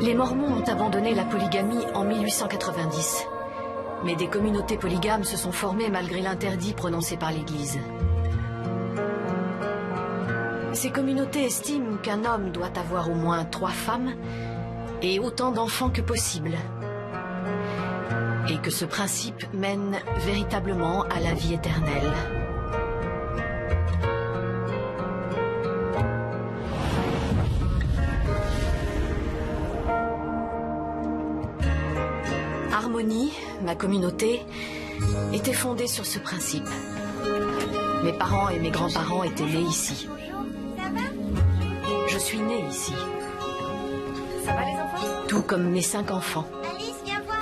Les Mormons ont abandonné la polygamie en 1890. Mais des communautés polygames se sont formées malgré l'interdit prononcé par l'Église. Ces communautés estiment qu'un homme doit avoir au moins 3 femmes et autant d'enfants que possible. Et que ce principe mène véritablement à la vie éternelle. Harmonie, ma communauté, était fondée sur ce principe. Mes parents et mes grands-parents étaient nés ici. Je suis née ici. Ça va les enfants? Tout comme mes 5 enfants. Alice, viens voir.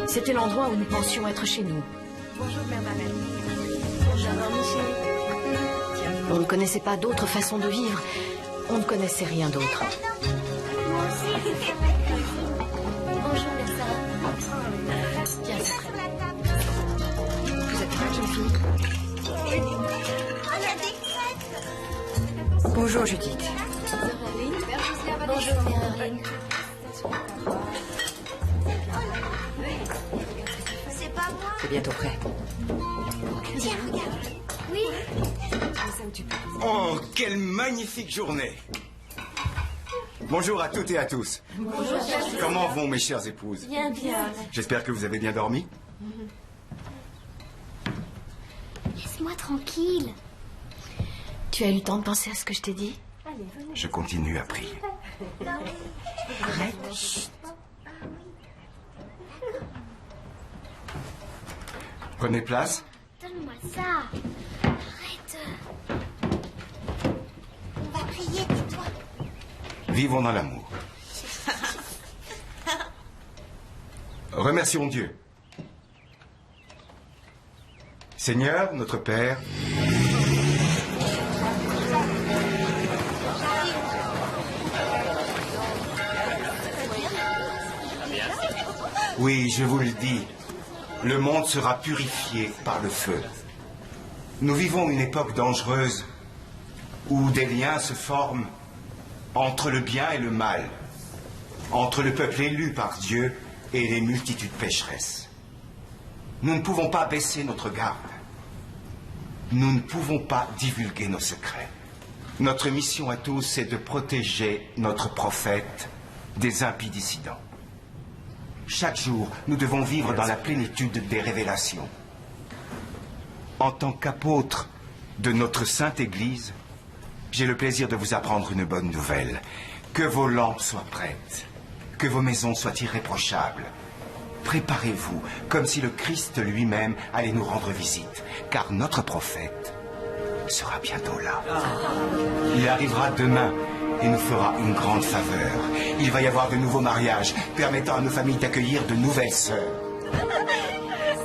C'était l'endroit où nous pensions être chez nous. Bonjour, mère Mamelle. Bonjour, Michel. On ne connaissait pas d'autre façon de vivre. On ne connaissait rien d'autre. Moi aussi. Bonjour, mère Sarah. Tiens, c'est Sur la table. Vous êtes prête, jeune fille? Oh, il y a des crêpes. Bonjour, Judith. Bonjour, mère Arlene. C'est pas moi. C'est bientôt prêt. Tiens, regarde. Oui. Oh, quelle magnifique journée! Bonjour à toutes et à tous. Bonjour. Comment vont mes chères épouses? Bien, bien. J'espère que vous avez bien dormi. Laisse-moi tranquille. Tu as eu le temps de penser à ce que je t'ai dit? Je continue à prier. Arrête. Prenez place. Donne-moi ça. Arrête. On va prier, tais-toi. Vivons dans l'amour. Remercions Dieu. Seigneur, notre Père, oui, je vous le dis, le monde sera purifié par le feu. Nous vivons une époque dangereuse où des liens se forment entre le bien et le mal, entre le peuple élu par Dieu et les multitudes pécheresses. Nous ne pouvons pas baisser notre garde. Nous ne pouvons pas divulguer nos secrets. Notre mission à tous, c'est de protéger notre prophète des impies dissidents. Chaque jour, nous devons vivre dans la plénitude des révélations. En tant qu'apôtre de notre Sainte Église, j'ai le plaisir de vous apprendre une bonne nouvelle. Que vos lampes soient prêtes, que vos maisons soient irréprochables. Préparez-vous comme si le Christ lui-même allait nous rendre visite, car notre prophète sera bientôt là. Il arrivera demain et nous fera une grande faveur. Il va y avoir de nouveaux mariages, permettant à nos familles d'accueillir de nouvelles sœurs.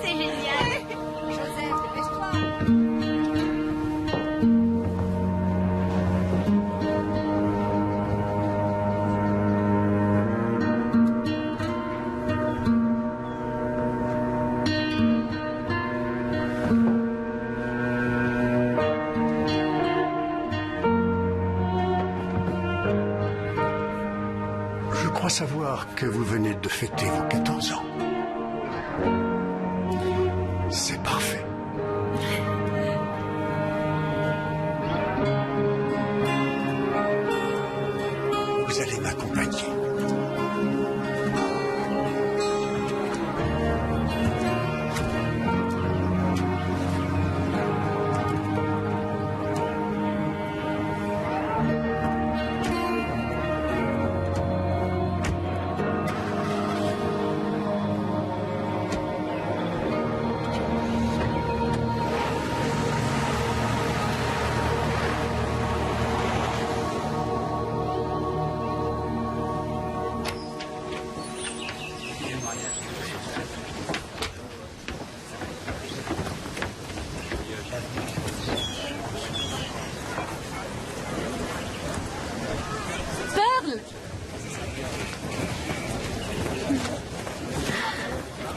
C'est génial. Joseph, dépêche-toi. Je crois savoir que vous venez de fêter vos 14 ans. C'est parfait. Vous allez m'accompagner.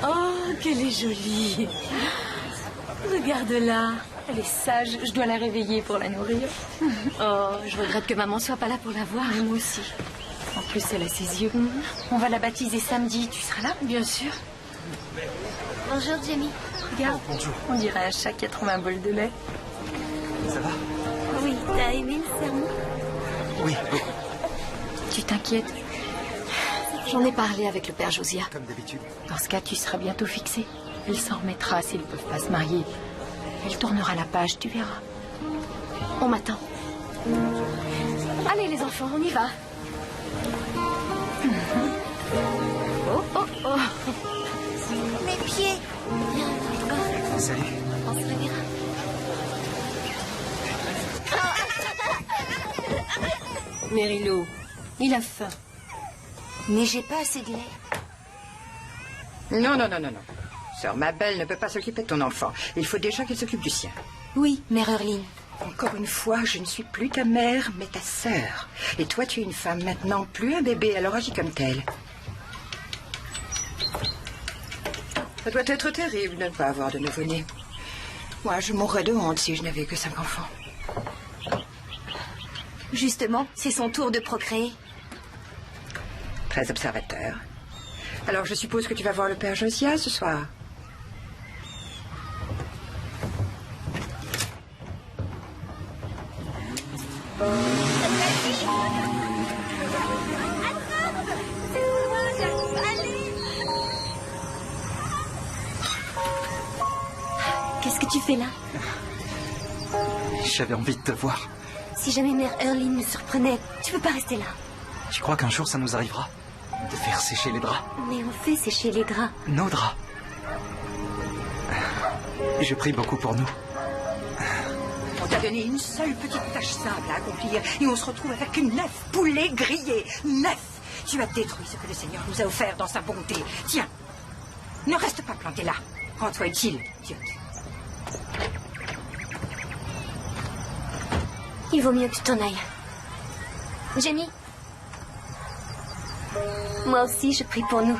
Oh, qu'elle est jolie. Regarde-la. Elle est sage. Je dois la réveiller pour la nourrir. Oh, je regrette que maman soit pas là pour la voir. Et moi aussi. En plus, elle a ses yeux. On va la baptiser samedi. Tu seras là? Bien sûr. Bonjour, Jamie. Regarde. Bonjour. On dirait un chat qui a trouvé un bol de lait. Ça va? Oui, t'as aimé le sermon? Oui, beaucoup. Tu t'inquiètes? J'en ai parlé avec le père Josiah. Comme d'habitude. Dans ce cas, tu seras bientôt fixé. Elle s'en remettra s'ils ne peuvent pas se marier. Elle tournera la page, tu verras. On m'attend. Allez les enfants, on y va. Oh, oh, oh. Mes pieds. Viens, encore. Salut. On se reverra. Mérilo, il a faim. Mais j'ai pas assez de lait. Non. Sœur Mabel ne peut pas s'occuper de ton enfant. Il faut déjà qu'elle s'occupe du sien. Oui, mère Erline. Encore une fois, je ne suis plus ta mère, mais ta sœur. Et toi, tu es une femme maintenant, plus un bébé, alors agis comme telle. Ça doit être terrible de ne pas avoir de nouveau-né. Moi, je mourrais de honte si je n'avais que 5 enfants. Justement, c'est son tour de procréer. Très observateur. Alors, je suppose que tu vas voir le père Josiah ce soir. Qu'est-ce que tu fais là? J'avais envie de te voir. Si jamais mère Erline me surprenait, tu peux pas rester là. Tu crois qu'un jour ça nous arrivera? De faire sécher les draps? Mais on fait sécher les draps. Nos draps. Je prie beaucoup pour nous. On t'a donné une seule petite tâche simple à accomplir et on se retrouve avec 9 poulets grillés. 9! Tu as détruit ce que le Seigneur nous a offert dans sa bonté. Tiens, ne reste pas planté là. Rends-toi utile, idiote. Il vaut mieux que tu t'en ailles. Jamie. Moi aussi, je prie pour nous.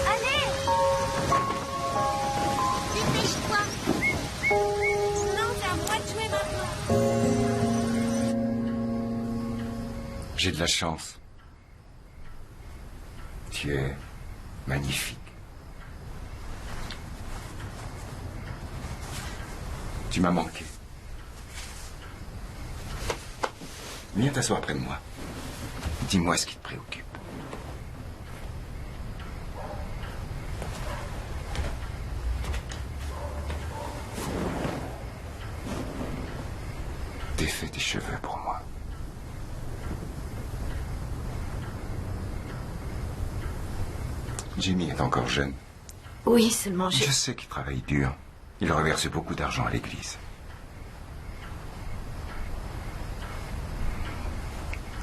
Allez! Dépêche-toi! Sinon, c'est à moi de jouer maintenant. J'ai de la chance. Tu es magnifique. Tu m'as manqué. Viens t'asseoir près de moi. Dis-moi ce qui te préoccupe. Défais tes cheveux pour moi. Jimmy est encore jeune. Oui, seulement Je sais qu'il travaille dur. Il reverse beaucoup d'argent à l'église.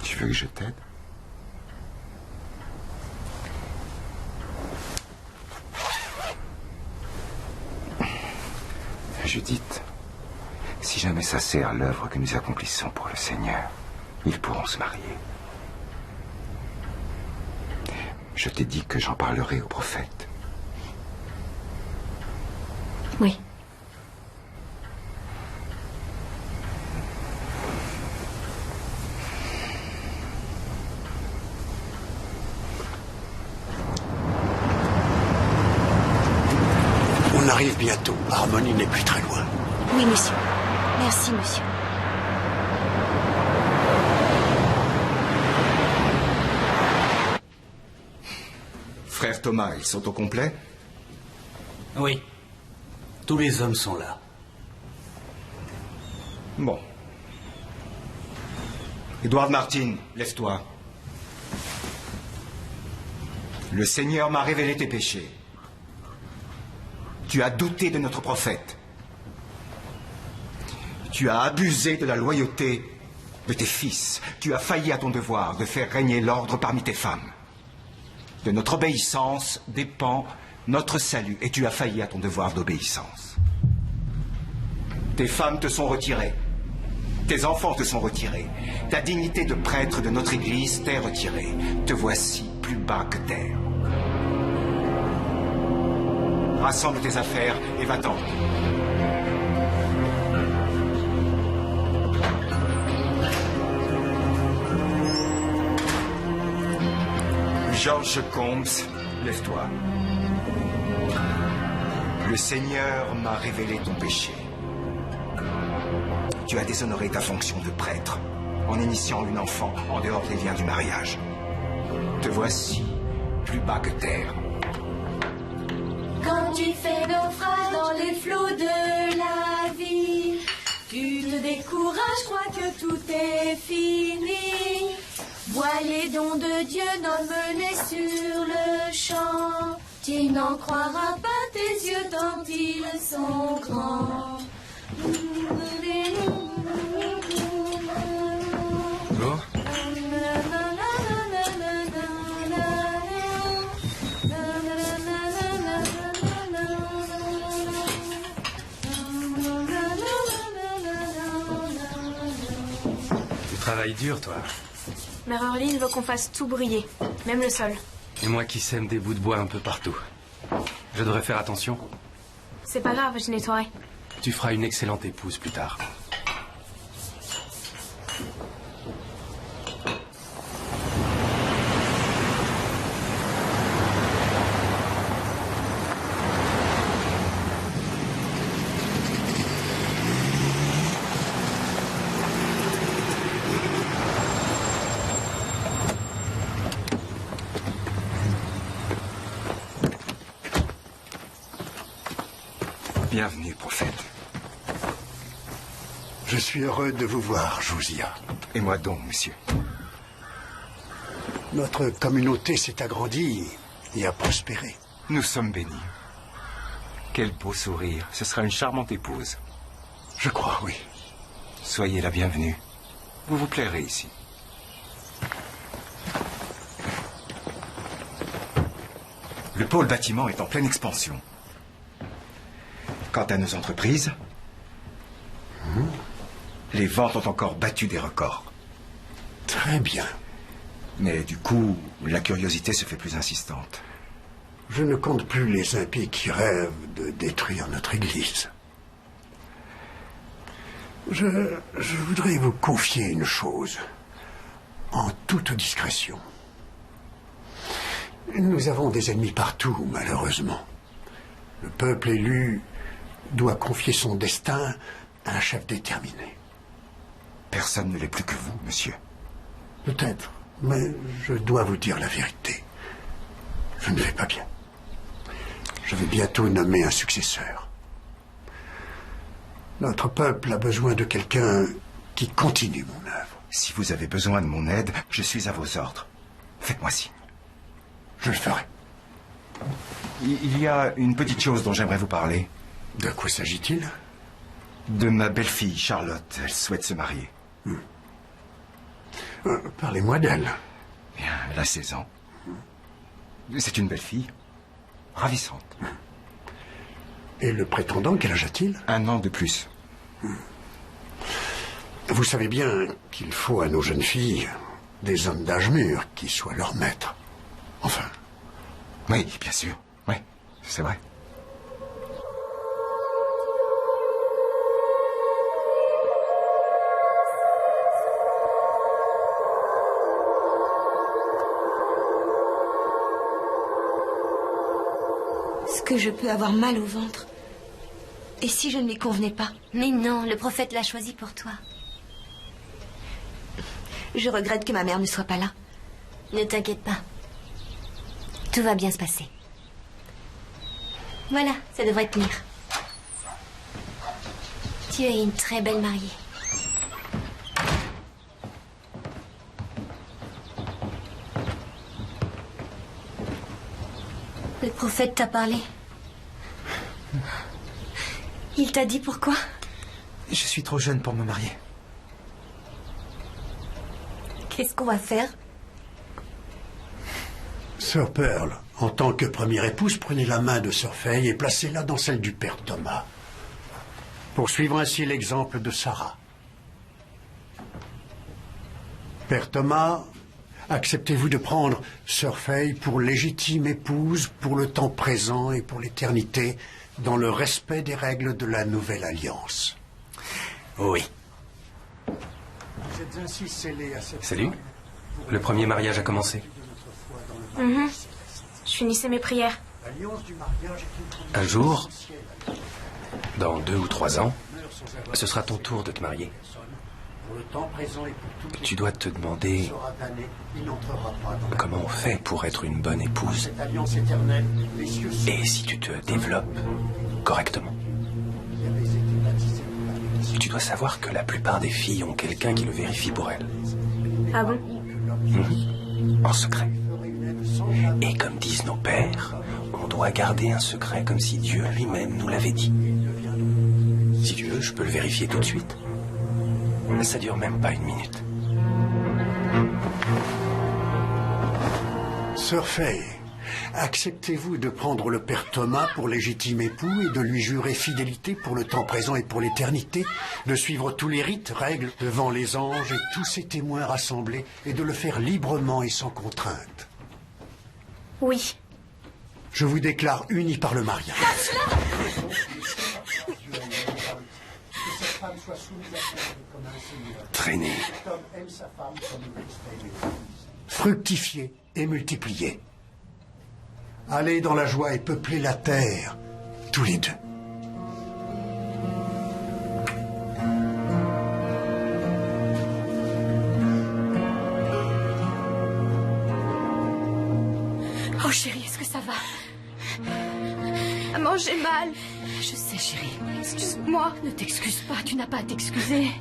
Tu veux que je t'aide? Judith, si jamais ça sert l'œuvre que nous accomplissons pour le Seigneur, ils pourront se marier. Je t'ai dit que j'en parlerai au prophète. Oui. On arrive bientôt. Harmonie n'est plus très loin. Oui, monsieur. Merci, monsieur. Frère Thomas, ils sont au complet? Oui. Tous les hommes sont là. Bon. Edward Martin, lève-toi. Le Seigneur m'a révélé tes péchés. Tu as douté de notre prophète. Tu as abusé de la loyauté de tes fils. Tu as failli à ton devoir de faire régner l'ordre parmi tes femmes. De notre obéissance dépend notre salut, et tu as failli à ton devoir d'obéissance. Tes femmes te sont retirées. Tes enfants te sont retirés. Ta dignité de prêtre de notre Église t'est retirée. Te voici plus bas que terre. Rassemble tes affaires et va-t'en. George Combs, lève-toi. Le Seigneur m'a révélé ton péché. Tu as déshonoré ta fonction de prêtre en initiant une enfant en dehors des liens du mariage. Te voici plus bas que terre. Quand tu fais naufrage dans les flots de la vie, tu te décourages, crois que tout est fini. Vois les dons de Dieu, nomme-les sur le champ. Tu n'en croiras pas tes yeux tant ils sont grands. Bon. Tu travailles dur, toi. Mère Orline veut qu'on fasse tout briller, même le sol. Et moi qui sème des bouts de bois un peu partout. Je devrais faire attention. C'est pas grave, je nettoierai. Tu feras une excellente épouse plus tard. Bienvenue, prophète. Je suis heureux de vous voir, Josiah. Et moi donc, monsieur. Notre communauté s'est agrandie et a prospéré. Nous sommes bénis. Quel beau sourire. Ce sera une charmante épouse. Je crois, oui. Soyez la bienvenue. Vous vous plairez ici. Le pôle bâtiment est en pleine expansion. Quant à nos entreprises, les ventes ont encore battu des records. Très bien. Mais du coup, la curiosité se fait plus insistante. Je ne compte plus les impies qui rêvent de détruire notre Église. Je voudrais vous confier une chose, en toute discrétion. Nous avons des ennemis partout, malheureusement. Le peuple élu doit confier son destin à un chef déterminé. Personne ne l'est plus que vous, monsieur. Peut-être, mais je dois vous dire la vérité. Je ne vais pas bien. Je vais bientôt nommer un successeur. Notre peuple a besoin de quelqu'un qui continue mon œuvre. Si vous avez besoin de mon aide, je suis à vos ordres. Faites-moi signe. Je le ferai. Il y a une petite chose dont j'aimerais vous parler. De quoi s'agit-il? De ma belle-fille, Charlotte. Elle souhaite se marier. Parlez-moi d'elle. Bien, elle a 16 ans. C'est une belle fille. Ravissante. Et le prétendant, quel âge a-t-il? 1 an de plus. Vous savez bien qu'il faut à nos jeunes filles des hommes d'âge mûr qui soient leurs maîtres. Enfin. Oui, bien sûr. Oui, c'est vrai. Est-ce que je peux avoir mal au ventre? Et si je ne lui convenais pas? Mais non, le prophète l'a choisi pour toi. Je regrette que ma mère ne soit pas là. Ne t'inquiète pas. Tout va bien se passer. Voilà, ça devrait tenir. Tu es une très belle mariée. Le prophète t'a parlé. Il t'a dit pourquoi? Je suis trop jeune pour me marier. Qu'est-ce qu'on va faire? Sœur Pearl, en tant que première épouse, prenez la main de Sœur Fay et placez-la dans celle du père Thomas. Pour suivre ainsi l'exemple de Sarah. Père Thomas, acceptez-vous de prendre Sœur Fay pour légitime épouse pour le temps présent et pour l'éternité, dans le respect des règles de la Nouvelle Alliance? Oui. Vous êtes ainsi scellés à cette Salut. Le premier mariage a commencé. Je finissais mes prières. Un jour, dans 2 ou 3 ans, ce sera ton tour de te marier. Tu dois te demander comment on fait pour être une bonne épouse. Et si tu te développes correctement. Tu dois savoir que la plupart des filles ont quelqu'un qui le vérifie pour elles. Ah bon? En secret. Et comme disent nos pères, on doit garder un secret comme si Dieu lui-même nous l'avait dit. Si tu veux, je peux le vérifier tout de suite. Ça dure même pas 1 minute. Sœur Fay, acceptez-vous de prendre le Père Thomas pour légitime époux et de lui jurer fidélité pour le temps présent et pour l'éternité, de suivre tous les rites, règles devant les anges et tous ces témoins rassemblés, et de le faire librement et sans contrainte? Oui. Je vous déclare unis par le mariage. Traînez. Fructifiez et multipliez. Allez dans la joie et peuplez la terre, tous les deux. Oh chérie, est-ce que ça va? Maman, j'ai mal. Je sais, chérie. Excuse-moi. Ne t'excuse pas, tu n'as pas à t'excuser.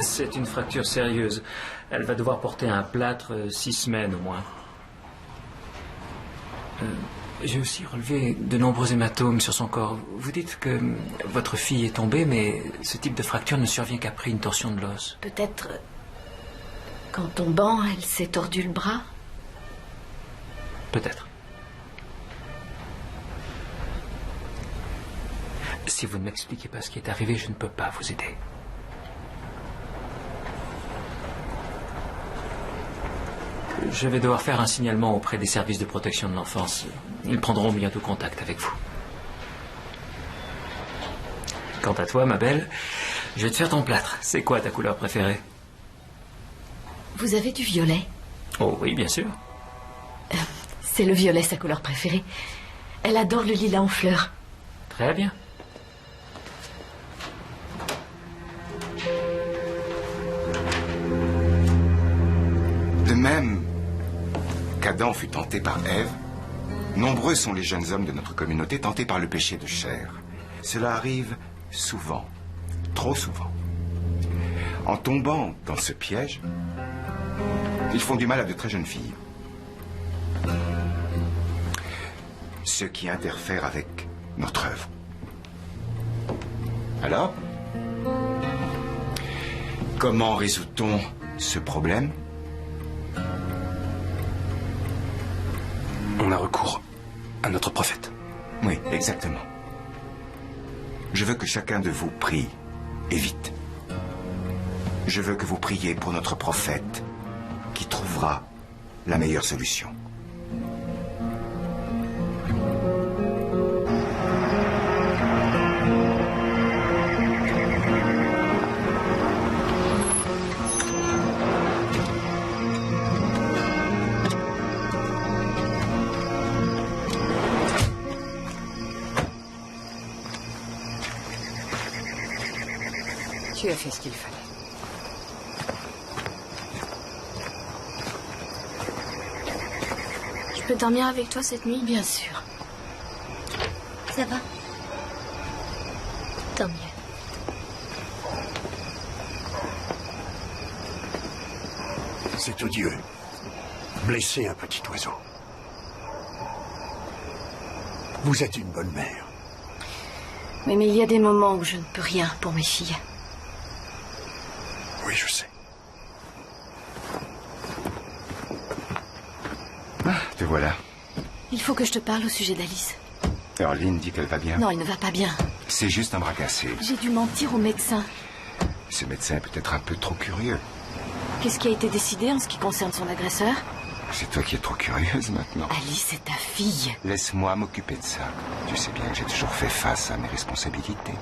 C'est une fracture sérieuse. Elle va devoir porter un plâtre 6 semaines au moins. J'ai aussi relevé de nombreux hématomes sur son corps. Vous dites que votre fille est tombée, mais ce type de fracture ne survient qu'après une torsion de l'os. Peut-être qu'en tombant, elle s'est tordu le bras. Peut-être. Si vous ne m'expliquez pas ce qui est arrivé, je ne peux pas vous aider. Je vais devoir faire un signalement auprès des services de protection de l'enfance. Ils prendront bientôt contact avec vous. Quant à toi, ma belle, je vais te faire ton plâtre. C'est quoi ta couleur préférée? Vous avez du violet? Oh oui, bien sûr. C'est le violet, sa couleur préférée. Elle adore le lilas en fleurs. Très bien. De même qu'Adam fut tenté par Ève, nombreux sont les jeunes hommes de notre communauté tentés par le péché de chair. Cela arrive souvent, trop souvent. En tombant dans ce piège, ils font du mal à de très jeunes filles. Ce qui interfère avec notre œuvre. Alors, comment résout-on ce problème? On a recours à notre prophète. Oui, exactement. Je veux que chacun de vous prie, et vite. Je veux que vous priez pour notre prophète, qui trouvera la meilleure solution. Tu as fait ce qu'il fallait. Je peux dormir avec toi cette nuit? Bien sûr. Ça va? Tant mieux. C'est odieux. Blesser un petit oiseau. Vous êtes une bonne mère. Oui, mais il y a des moments où je ne peux rien pour mes filles. Oui, je sais. Ah, te voilà. Il faut que je te parle au sujet d'Alice. Earline dit qu'elle va bien. Non, elle ne va pas bien. C'est juste un bras cassé. J'ai dû mentir au médecin. Ce médecin est peut-être un peu trop curieux. Qu'est-ce qui a été décidé en ce qui concerne son agresseur? C'est toi qui es trop curieuse maintenant. Alice est ta fille. Laisse-moi m'occuper de ça. Tu sais bien que j'ai toujours fait face à mes responsabilités.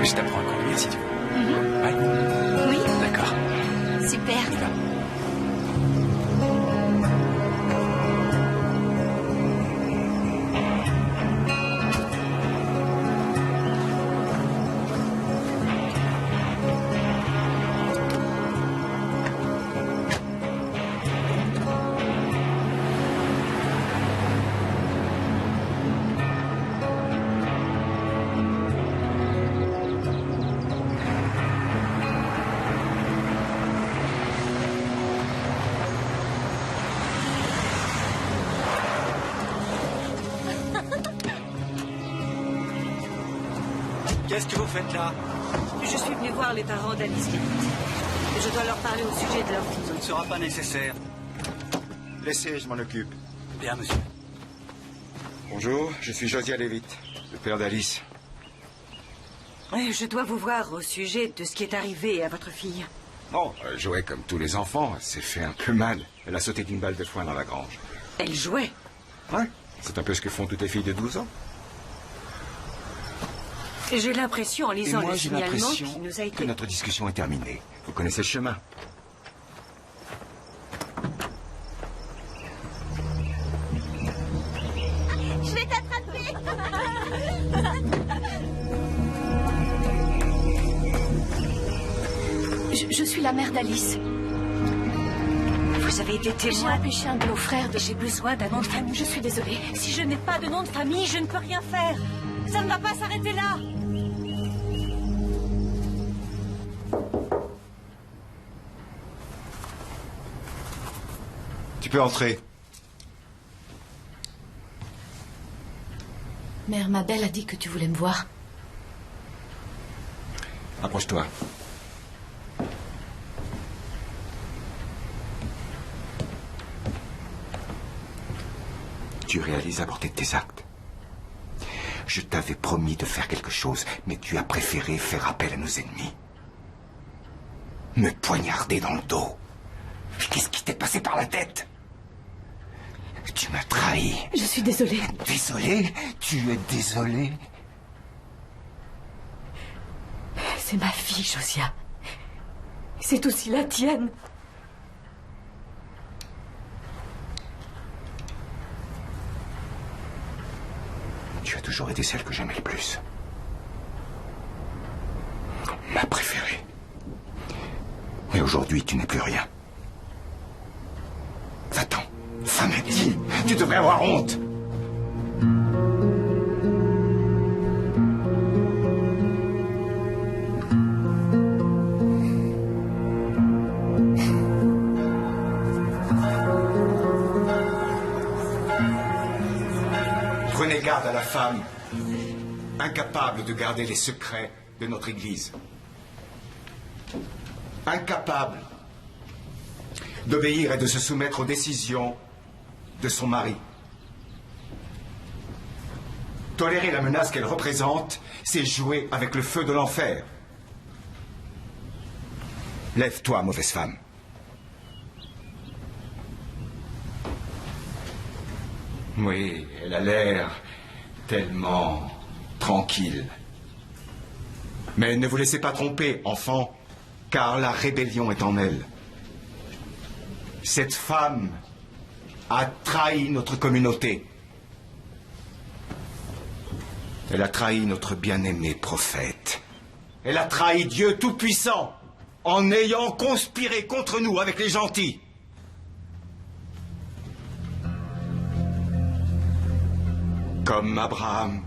Je t'apprends à conduire si tu veux. Ouais. Oui, D'accord. super. On y va. Qu'est-ce que vous faites là? Je suis venu voir les parents d'Alice Kennedy. Je dois leur parler au sujet de leur fille. Ça ne sera pas nécessaire. Laissez, je m'en occupe. Bien, monsieur. Bonjour, je suis Josiah Levitt, le père d'Alice. Je dois vous voir au sujet de ce qui est arrivé à votre fille. Oh, elle jouait comme tous les enfants. Elle s'est fait un peu mal. Elle a sauté d'une balle de foin dans la grange. Elle jouait? Ouais, c'est un peu ce que font toutes les filles de 12 ans. J'ai l'impression, en lisant Et moi, le j'ai signalement, l'impression qui nous a été... que notre discussion est terminée. Vous connaissez le chemin. Je vais t'attraper. Je suis la mère d'Alice. Vous avez été J'ai témoin. empêché un de nos frères de... J'ai besoin d'un nom de famille. Je suis désolée. Si je n'ai pas de nom de famille, je ne peux rien faire. Ça ne va pas s'arrêter là. Tu peux entrer. Mère Mabel a dit que tu voulais me voir. Approche-toi. Tu réalises la portée de tes actes. Je t'avais promis de faire quelque chose, mais tu as préféré faire appel à nos ennemis. Me poignarder dans le dos. Qu'est-ce qui t'est passé par la tête? Tu m'as trahi. Je suis désolée. Désolé? Tu es désolé? C'est ma fille, Josiah. C'est aussi la tienne. Tu as toujours été celle que j'aimais le plus. Ma préférée. Mais aujourd'hui, tu n'es plus rien. Va-t'en. Femme indigne. Tu devrais avoir honte. Prenez garde à la femme, incapable de garder les secrets de notre Église. Incapable d'obéir et de se soumettre aux décisions de son mari. Tolérer la menace qu'elle représente, c'est jouer avec le feu de l'enfer. Lève-toi, mauvaise femme. Oui, elle a l'air tellement tranquille. Mais ne vous laissez pas tromper, enfant, car la rébellion est en elle. Cette femme a trahi notre communauté. Elle a trahi notre bien-aimé prophète. Elle a trahi Dieu Tout-Puissant en ayant conspiré contre nous avec les gentils. Comme Abraham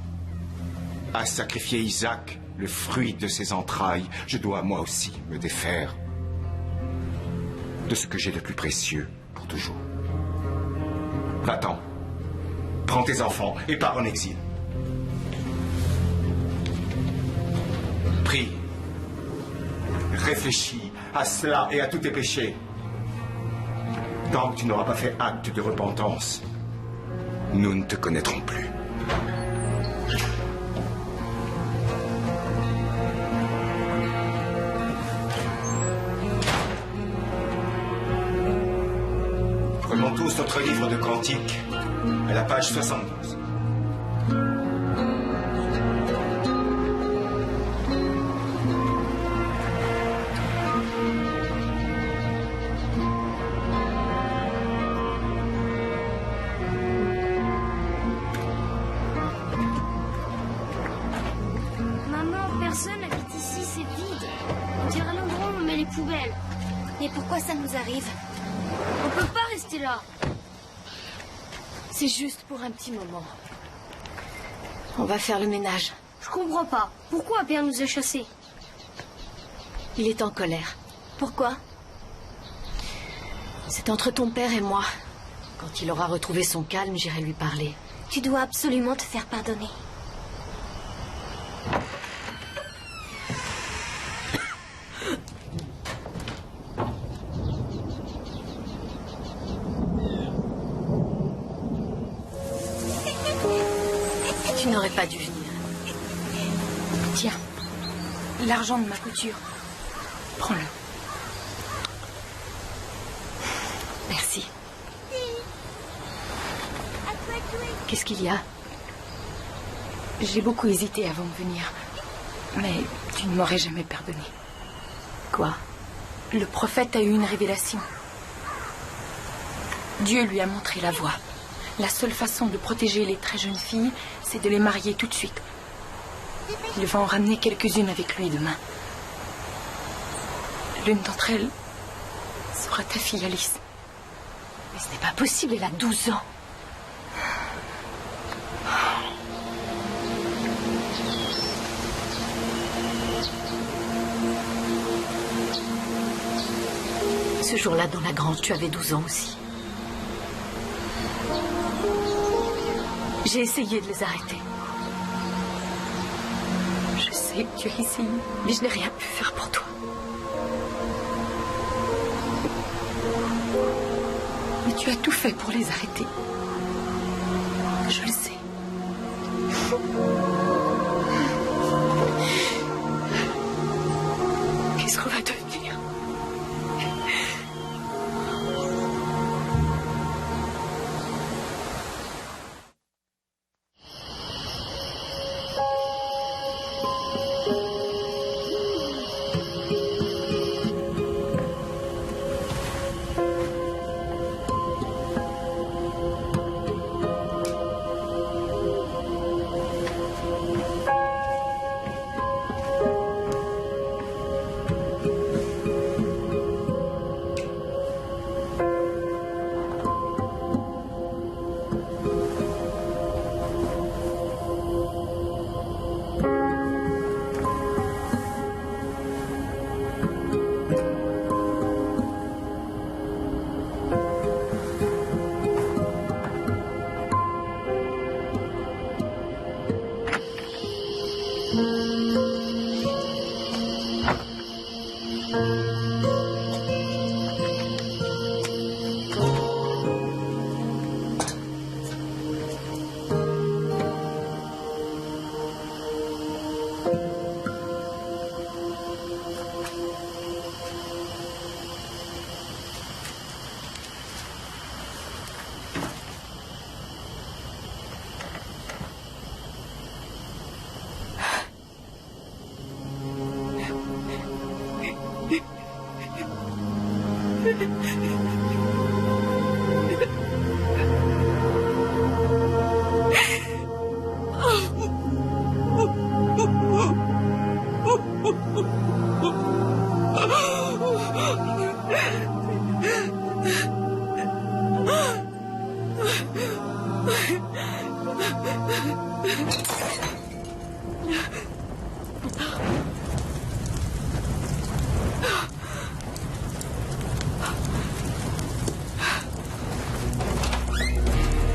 a sacrifié Isaac, le fruit de ses entrailles, je dois moi aussi me défaire de ce que j'ai de plus précieux pour toujours. Va-t'en, prends tes enfants et pars en exil. prie, réfléchis à cela et à tous tes péchés. Tant que tu n'auras pas fait acte de repentance, nous ne te connaîtrons plus. Prenons tous notre livre de cantiques, à la page 72. Mais pourquoi ça nous arrive? On peut pas rester là. C'est juste pour un petit moment. On va faire le ménage. Je comprends pas. Pourquoi Père nous a chassés? Il est en colère. Pourquoi? C'est entre ton père et moi. Quand il aura retrouvé son calme, j'irai lui parler. Tu dois absolument te faire pardonner. Tu n'aurais pas dû venir. Tiens, l'argent de ma couture. Prends-le. Merci. Qu'est-ce qu'il y a? J'ai beaucoup hésité avant de venir. Mais tu ne m'aurais jamais pardonné. Quoi? Le prophète a eu une révélation. Dieu lui a montré la voie. La seule façon de protéger les très jeunes filles, c'est de les marier tout de suite. Il va en ramener quelques-unes avec lui demain. L'une d'entre elles sera ta fille Alice. Mais ce n'est pas possible, elle a 12 ans. Ce jour-là, dans la grange, tu avais 12 ans aussi. J'ai essayé de les arrêter. Je sais que tu as essayé, mais je n'ai rien pu faire pour toi. Mais tu as tout fait pour les arrêter. Je le sais. Qu'est-ce qu'on va devenir?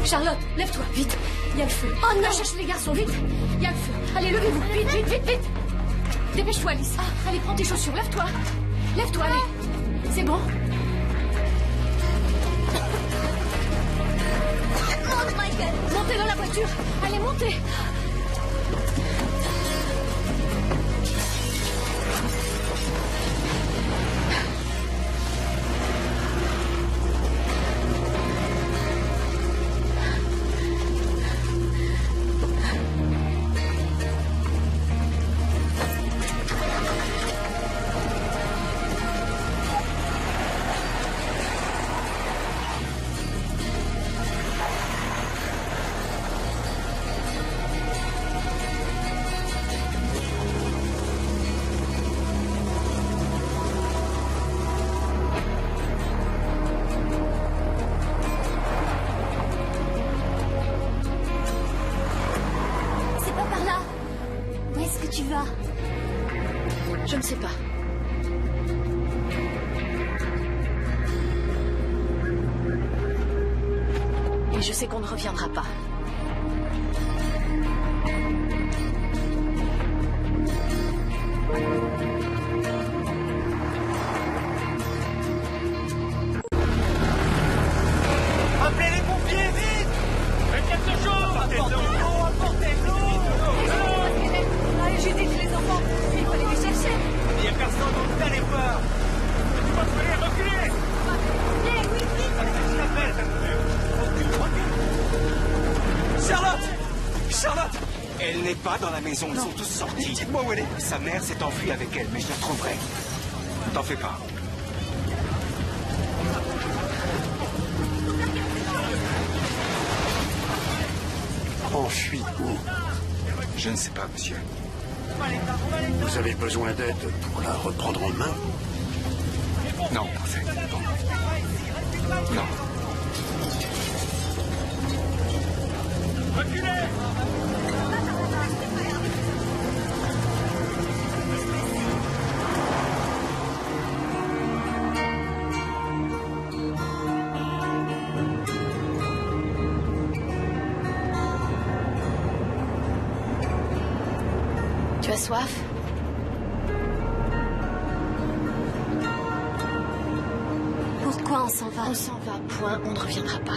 Charlotte, lève-toi, vite. Il y a le feu. Oh non, cherche les garçons, vite. Il y a le feu. Allez, levez-vous, vite, vite, vite, vite. Dépêche-toi, Alice. Allez, prends tes chaussures. Lève-toi. Lève-toi, allez. C'est bon? Monte, Michael. Montez dans la voiture. Allez, montez. Je ne sais pas. Et je sais qu'on ne reviendra pas. Appelez les pompiers, vite! Faites quelque chose! Apportez de l'eau! Apportez de l'eau! Allez, j'ai dit que les enfants, il fallait les chercher. Il n'y a personne, donc n'allez pas! Tu vas falloir reculer! Oui, vite! Je l'appelle! Recule! Charlotte! Charlotte! Elle n'est pas dans la maison, ils sont tous sortis. Dites-moi où elle est. Sa mère s'est enfuie avec elle, mais je la trouverai. T'en fais pas. Enfui où? Je ne sais pas, monsieur. Vous avez besoin d'aide pour la reprendre en main? Non, en fait. Non. Reculez! Tu as soif? Pourquoi on s'en va? On s'en va, point, on ne reviendra pas.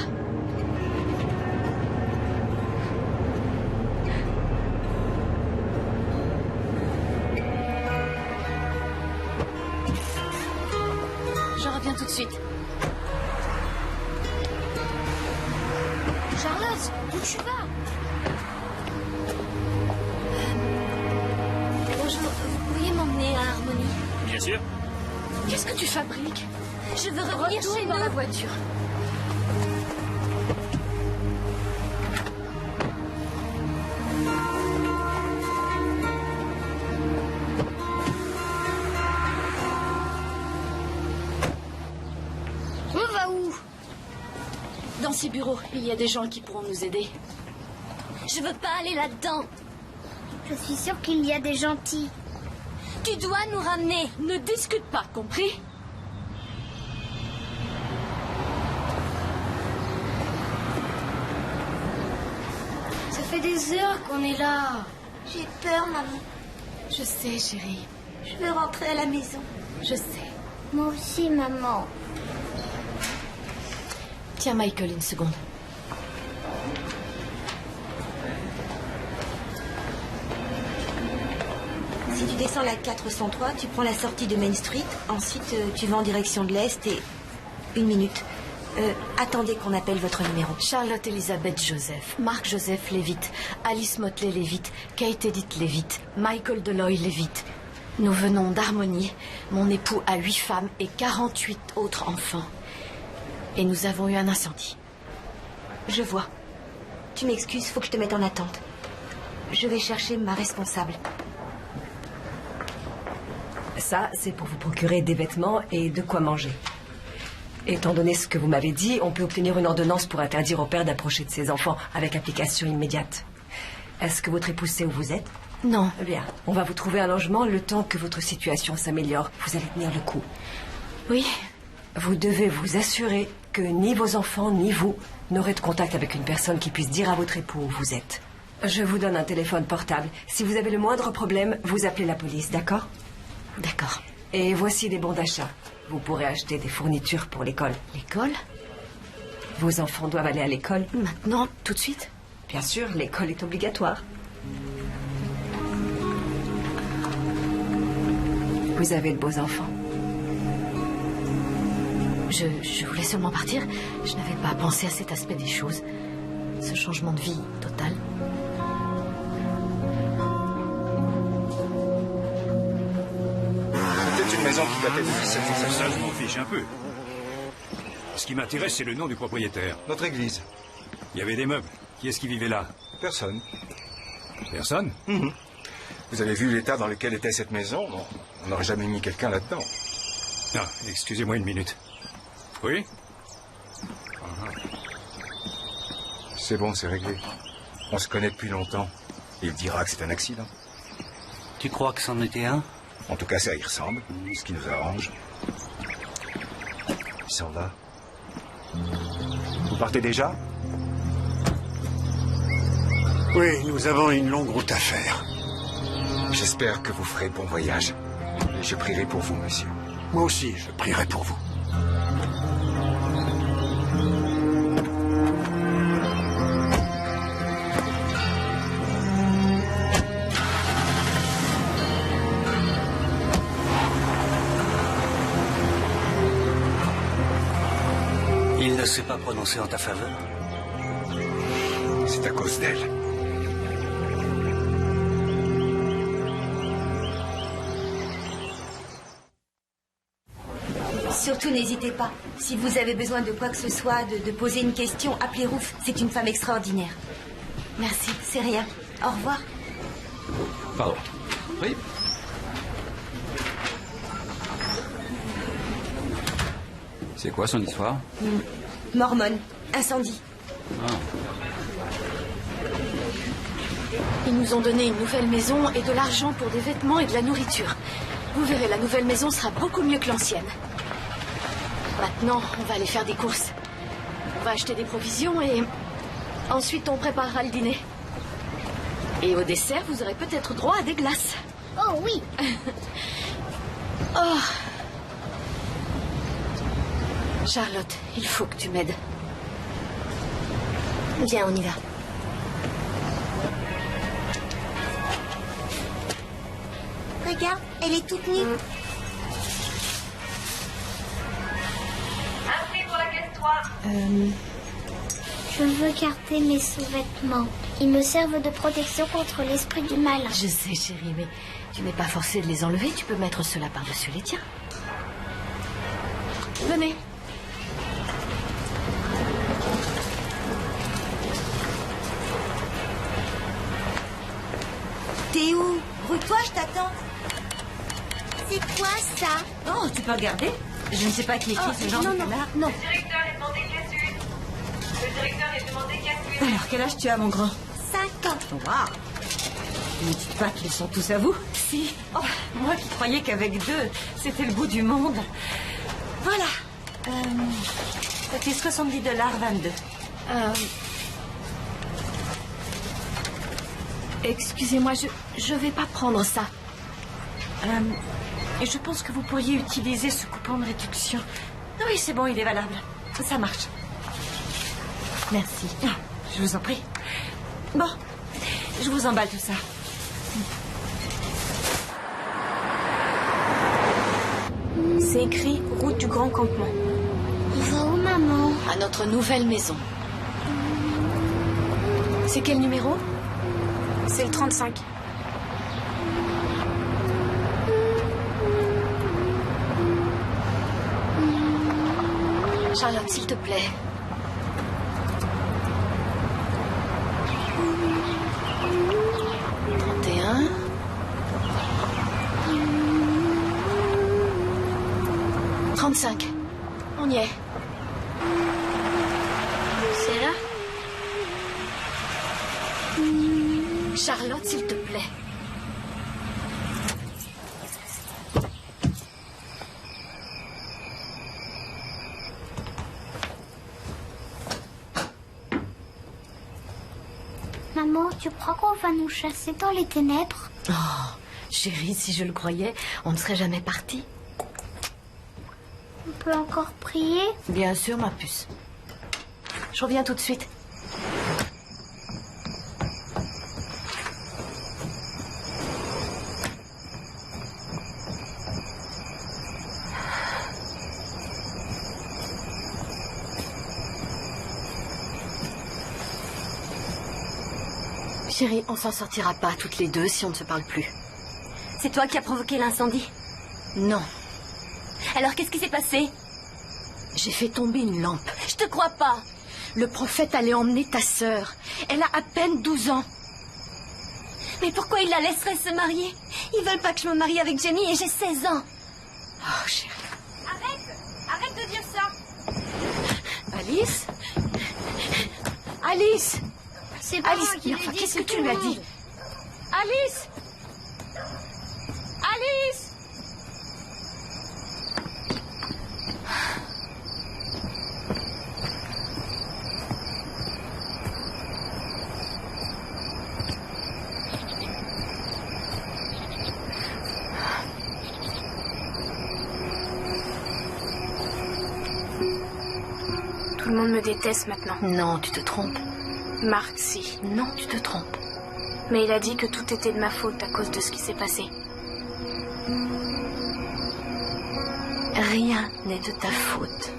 Je reviens tout de suite. Charlotte, où tu vas? Bonjour, vous pourriez m'emmener à Harmonie? Bien sûr. Qu'est-ce que tu fabriques? Je veux revenir chez Retourne dans nous. la voiture. On va où? Dans ces bureaux, il y a des gens qui pourront nous aider. Je veux pas aller là-dedans. Je suis sûre qu'il y a des gentils. Tu dois nous ramener. Ne discute pas, compris? Ça fait des heures qu'on est là. J'ai peur, maman. Je sais, chérie. Je veux rentrer à la maison. Je sais. Moi aussi, maman. Tiens, Michael, une seconde. Si tu descends la 403, tu prends la sortie de Main Street. Ensuite, tu vas en direction de l'Est et... Une minute. Attendez qu'on appelle votre numéro. Charlotte Elizabeth Joseph, Mark Joseph Levitt, Alice Motley Levitt, Kate Edith Levitt, Michael Deloy Levitt. Nous venons d'Harmonie. Mon époux a 8 femmes et 48 autres enfants. Et nous avons eu un incendie. Je vois. Tu m'excuses, faut que je te mette en attente. Je vais chercher ma responsable. Ça, c'est pour vous procurer des vêtements et de quoi manger. Étant donné ce que vous m'avez dit, on peut obtenir une ordonnance pour interdire au père d'approcher de ses enfants avec application immédiate. Est-ce que votre épouse sait où vous êtes? Non. Bien, on va vous trouver un logement le temps que votre situation s'améliore. Vous allez tenir le coup. Oui. Vous devez vous assurer que ni vos enfants ni vous n'aurez de contact avec une personne qui puisse dire à votre époux où vous êtes. Je vous donne un téléphone portable. Si vous avez le moindre problème, vous appelez la police, d'accord? D'accord. Et voici des bons d'achat. Vous pourrez acheter des fournitures pour l'école. L'école? Vos enfants doivent aller à l'école. Maintenant, tout de suite? Bien sûr, l'école est obligatoire. Vous avez de beaux enfants. Je voulais seulement partir. Je n'avais pas pensé à cet aspect des choses. Ce changement de vie total. C'est une maison qui datait de 1700. Ça, je m'en fiche un peu. Ce qui m'intéresse, c'est le nom du propriétaire. Notre église. Il y avait des meubles. Qui est-ce qui vivait là? Personne. Personne? Vous avez vu l'état dans lequel était cette maison? On n'aurait jamais mis quelqu'un là-dedans. Ah, excusez-moi une minute. Oui? C'est bon, c'est réglé. On se connaît depuis longtemps. Il dira que c'est un accident. Tu crois que c'en était un? En tout cas, ça y ressemble. Ce qui nous arrange. Il s'en va. Vous partez déjà? Oui, nous avons une longue route à faire. J'espère que vous ferez bon voyage. Je prierai pour vous, monsieur. Moi aussi, je prierai pour vous. Il ne s'est pas prononcé en ta faveur? C'est à cause d'elle. Surtout n'hésitez pas. Si vous avez besoin de quoi que ce soit, de poser une question, appelez Ruth. C'est une femme extraordinaire. Merci, c'est rien. Au revoir. Pardon. Oui. C'est quoi son histoire? Mormone. Incendie. Ah. Ils nous ont donné une nouvelle maison et de l'argent pour des vêtements et de la nourriture. Vous verrez, la nouvelle maison sera beaucoup mieux que l'ancienne. Maintenant, on va aller faire des courses. On va acheter des provisions et ensuite on préparera le dîner. Et au dessert, vous aurez peut-être droit à des glaces. Oh oui. Oh. Charlotte, il faut que tu m'aides. Viens, on y va. Regarde, elle est toute nue. Inscrit pour la caisse 3. Je veux garder mes sous-vêtements. Ils me servent de protection contre l'esprit du mal. Je sais, chérie, mais tu n'es pas forcée de les enlever. Tu peux mettre cela par-dessus les tiens. Venez. T'es où? Ruth-toi, je t'attends. C'est quoi ça? Oh, tu peux regarder? Je ne sais pas qui écrit ce genre de canard. Non. Le directeur est demandé casse-une. Le directeur est demandé casse-une. Alors, quel âge tu as, mon grand? 5 ans. Waouh! Ne dites pas qu'ils sont tous à vous. Si. Oh, moi qui croyais qu'avec 2, c'était le bout du monde. Voilà. Ça fait $70, 22. Excusez-moi, je vais pas prendre ça. Et je pense que vous pourriez utiliser ce coupon de réduction. Oui, c'est bon, il est valable. Ça marche. Merci. Je vous en prie. Bon, je vous emballe tout ça. C'est écrit route du Grand Campement. On va où, maman? À notre nouvelle maison. C'est quel numéro? C'est le 35. Charlotte, s'il te plaît. « 35. On y est. C'est là? Charlotte, s'il te plaît. Maman, Tu crois qu'on va nous chasser dans les ténèbres? Oh, chérie, si je le croyais, on ne serait jamais parti. On peut encore prier? Bien sûr, ma puce. Je reviens tout de suite. Chérie, on s'en sortira pas toutes les deux si on ne se parle plus. C'est toi qui as provoqué l'incendie? Non. Alors qu'est-ce qui s'est passé? J'ai fait tomber une lampe. Je te crois pas. Le prophète allait emmener ta sœur. Elle a à peine 12 ans. Mais pourquoi ils la laisseraient se marier? Ils veulent pas que je me marie avec Jenny et j'ai 16 ans. Oh, chérie. Arrête de dire ça. Alice? Alice? C'est pas Alice, moi qui l'ai dit, qu'est-ce que c'est tu tout lui le as dit? monde. Alice? Alice? Tout le monde me déteste maintenant. Non, tu te trompes. Marc, si. Non, tu te trompes. Mais il a dit que tout était de ma faute à cause de ce qui s'est passé. Rien n'est de ta faute.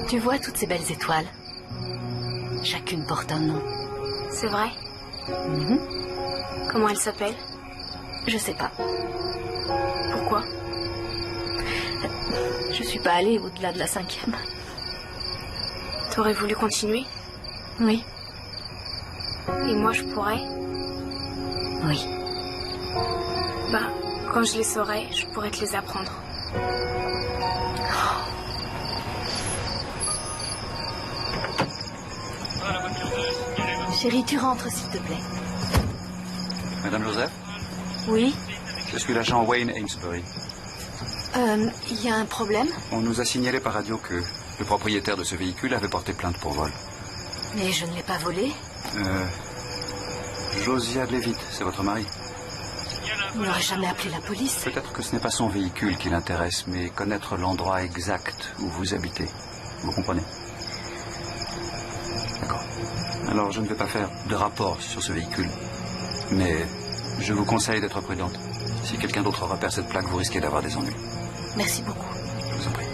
Tu vois toutes ces belles étoiles? Chacune porte un nom. C'est vrai? Comment elle s'appelle? Je sais pas. Pourquoi? Je suis pas allée au-delà de la 5e. T'aurais voulu continuer? Oui. Et moi, je pourrais? Oui. Ben, quand je les saurai, je pourrais te les apprendre. Chérie, tu rentres, s'il te plaît. Madame Joseph, Oui? je suis l'agent Wayne Amesbury. Il y a un problème? On nous a signalé par radio que le propriétaire de ce véhicule avait porté plainte pour vol. Mais je ne l'ai pas volé. Josiah Levitt, c'est votre mari? On n'aurait jamais appelé la police. Peut-être que ce n'est pas son véhicule qui l'intéresse, mais connaître l'endroit exact où vous habitez. Vous comprenez? D'accord. Alors, je ne vais pas faire de rapport sur ce véhicule. Mais je vous conseille d'être prudente. Si quelqu'un d'autre repère cette plaque, vous risquez d'avoir des ennuis. Merci beaucoup. Je vous en prie.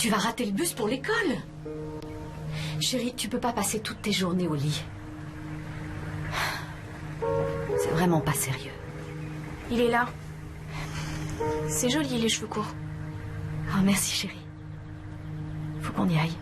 tu vas rater le bus pour l'école. Chérie, tu peux pas passer toutes tes journées au lit. C'est vraiment pas sérieux. Il est là. C'est joli, les cheveux courts. Oh, merci, chérie. Faut qu'on y aille.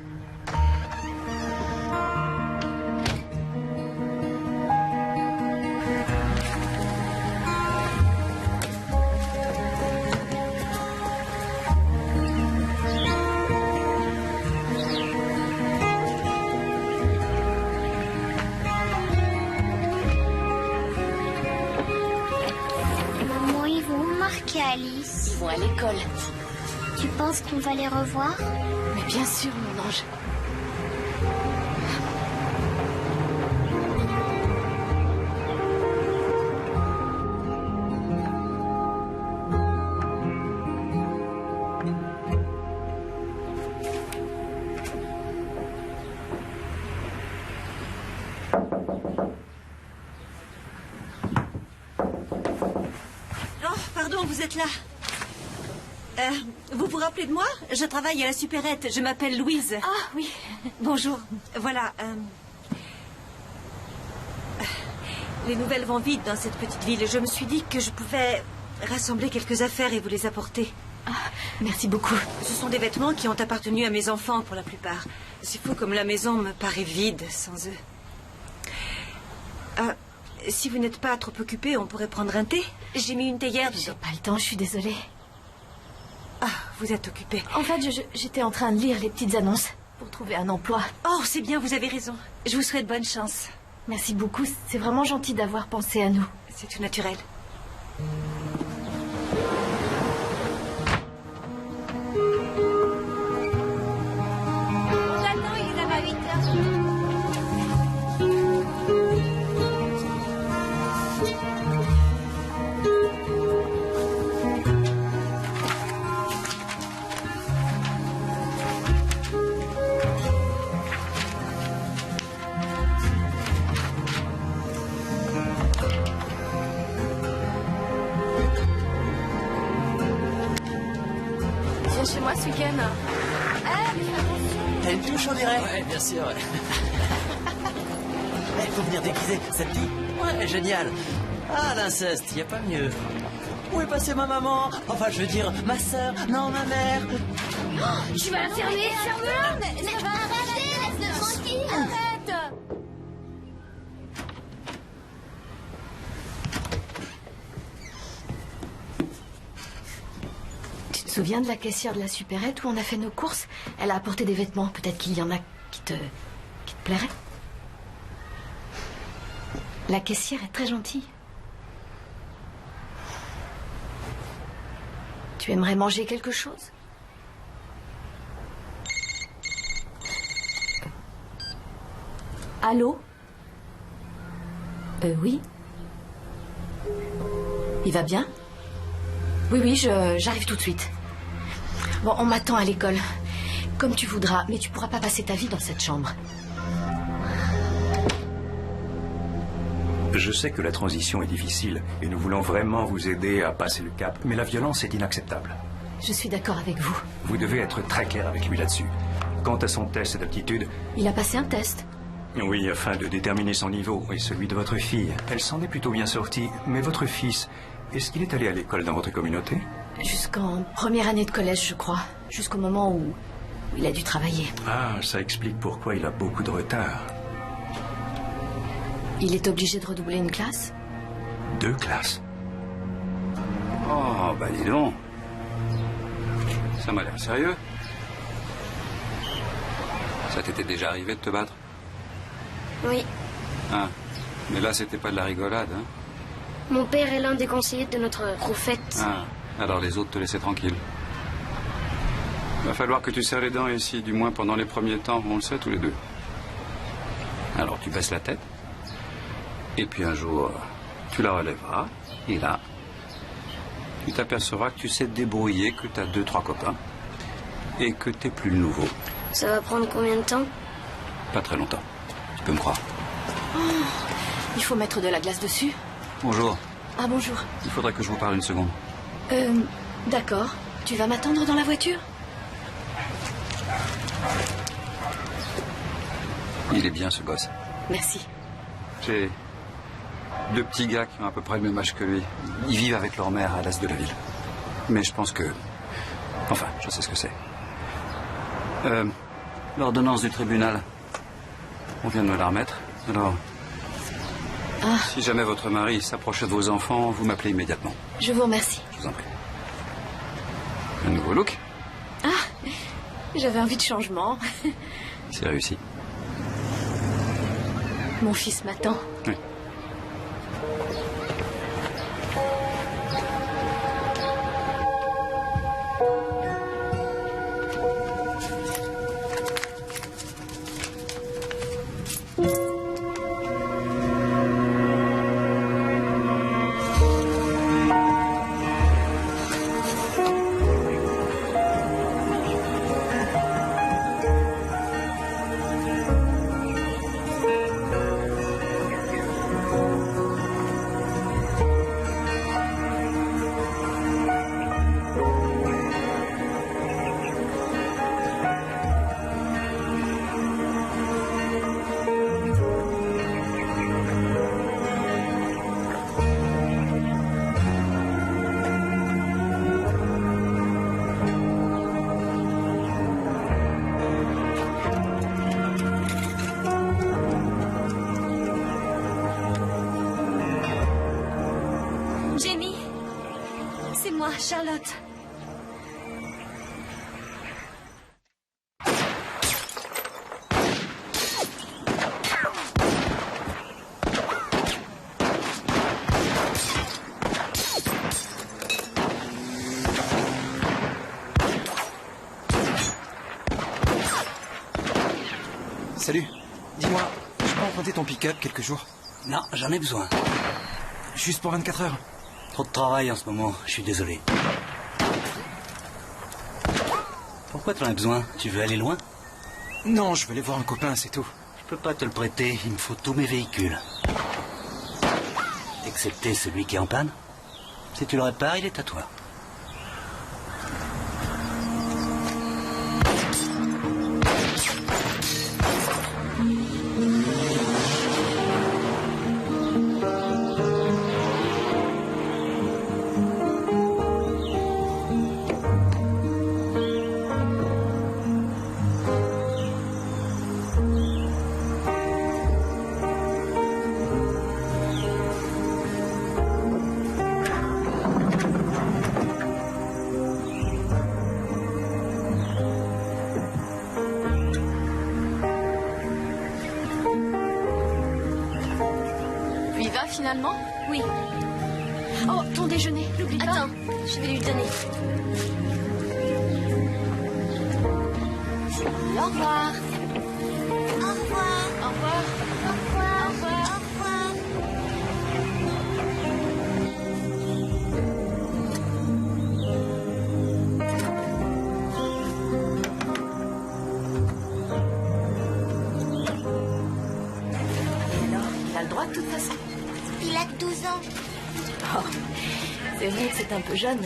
Maman, ils vont où Marc et Alice? Ils vont à l'école. Tu penses qu'on va les revoir? Mais bien sûr, mon ange. Oh, pardon, vous êtes là. Vous vous rappelez de moi? Je travaille à la supérette. Je m'appelle Louise. Ah, oui. Bonjour. Voilà. Les nouvelles vont vite dans cette petite ville. Je me suis dit que je pouvais rassembler quelques affaires et vous les apporter. Ah, merci beaucoup. Ce sont des vêtements qui ont appartenu à mes enfants pour la plupart. C'est fou comme la maison me paraît vide sans eux. Si vous n'êtes pas trop occupé, on pourrait prendre un thé. J'ai mis une théière dedans. J'ai pas le temps, je suis désolée. Ah, vous êtes occupé. En fait, j'étais en train de lire les petites annonces pour trouver un emploi. Oh, c'est bien, vous avez raison. Je vous souhaite bonne chance. Merci beaucoup, c'est vraiment gentil d'avoir pensé à nous. C'est tout naturel. On l'attend, il est là à 8 heures. Viens chez moi ce week-end. T'as une touche, on dirait? Ouais, bien sûr. Il faut venir déguiser, ça te dit? Ouais, génial. Ah, l'inceste, y a pas mieux. Où est passée ma maman? Enfin, je veux dire, ma sœur, non, ma mère. Tu vas la fermer, ferme-la. Mais ça va arrêter, laisse-le tranquille. Arrête. Tu te souviens de la caissière de la supérette où on a fait nos courses? Elle a apporté des vêtements. Peut-être qu'il y en a qui te plairaient. La caissière est très gentille. Tu aimerais manger quelque chose? Allô? Oui. Il va bien? Oui, j'arrive tout de suite. Bon, on m'attend à l'école. Comme tu voudras, mais tu pourras pas passer ta vie dans cette chambre. Je sais que la transition est difficile et nous voulons vraiment vous aider à passer le cap, mais la violence est inacceptable. Je suis d'accord avec vous. Vous devez être très clair avec lui là-dessus. Quant à son test d'aptitude... Il a passé un test. Oui, afin de déterminer son niveau et celui de votre fille. Elle s'en est plutôt bien sortie, mais votre fils, est-ce qu'il est allé à l'école dans votre communauté? Jusqu'en première année de collège, je crois. Jusqu'au moment où il a dû travailler. Ah, ça explique pourquoi il a beaucoup de retard. Il est obligé de redoubler une classe? 2 classes. Oh, bah dis donc. Ça m'a l'air sérieux. Ça t'était déjà arrivé de te battre? Oui. Ah, mais là, c'était pas de la rigolade, hein? Mon père est l'un des conseillers de notre prophète. Ah, alors les autres te laissaient tranquille. Va falloir que tu serres les dents ici, du moins pendant les premiers temps, on le sait tous les deux. Alors tu baisses la tête, et puis un jour, tu la relèveras, et là, tu t'apercevras que tu sais te débrouiller, que tu as 2-3 copains, et que t'es plus le nouveau. Ça va prendre combien de temps? Pas très longtemps, tu peux me croire. Oh, il faut mettre de la glace dessus. Bonjour. Ah, bonjour. Il faudrait que je vous parle une seconde. D'accord. Tu vas m'attendre dans la voiture? Il est bien, ce gosse. Merci. J'ai 2 petits gars qui ont à peu près le même âge que lui. Ils vivent avec leur mère à l'est de la ville. Mais je pense que... Enfin, je sais ce que c'est. L'ordonnance du tribunal. On vient de me la remettre. Alors, si jamais votre mari s'approche de vos enfants, vous m'appelez immédiatement. Je vous remercie. Je vous en prie. Un nouveau look? Ah, j'avais envie de changement. C'est réussi. Mon fils m'attend. Oui. Jamie, c'est moi, Charlotte. Salut. Dis-moi, je peux emprunter ton pick-up quelques jours? Non, j'en ai besoin. Juste pour 24 heures. Trop de travail en ce moment, je suis désolé. Pourquoi t'en as besoin? Tu veux aller loin? Non, je veux aller voir un copain, c'est tout. Je peux pas te le prêter, il me faut tous mes véhicules. Excepté celui qui est en panne. Si tu le répares, il est à toi. Finalement? Oui. Oh, ton déjeuner, n'oublie pas. Attends, je vais lui donner. Au revoir. Au revoir. Au revoir. Au revoir. Au revoir. Au revoir. Et alors, il a le droit de toute façon. Il a que 12 ans. Oh, c'est vrai que c'est un peu jeune.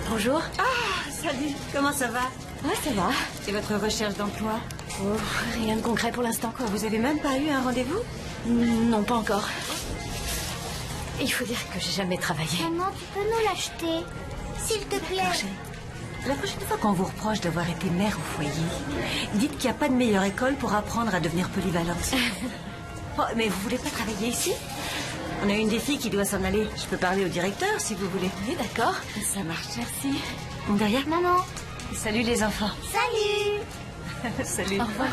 Bonjour. Ah, salut. Comment ça va? Ouais, ça va. Et votre recherche d'emploi? Oh, rien de concret pour l'instant. Quoi, vous avez même pas eu un rendez-vous? Non, pas encore. Il faut dire que j'ai jamais travaillé. Maman, tu peux nous l'acheter? S'il te plaît. La prochaine fois qu'on vous reproche d'avoir été mère au foyer, dites qu'il n'y a pas de meilleure école pour apprendre à devenir polyvalente. Oh, mais vous voulez pas travailler ici? On a une des filles qui doit s'en aller. Je peux parler au directeur si vous voulez. Oui, d'accord. Ça marche, merci. Derrière? Maman. Salut les enfants. Salut. Salut. Au revoir.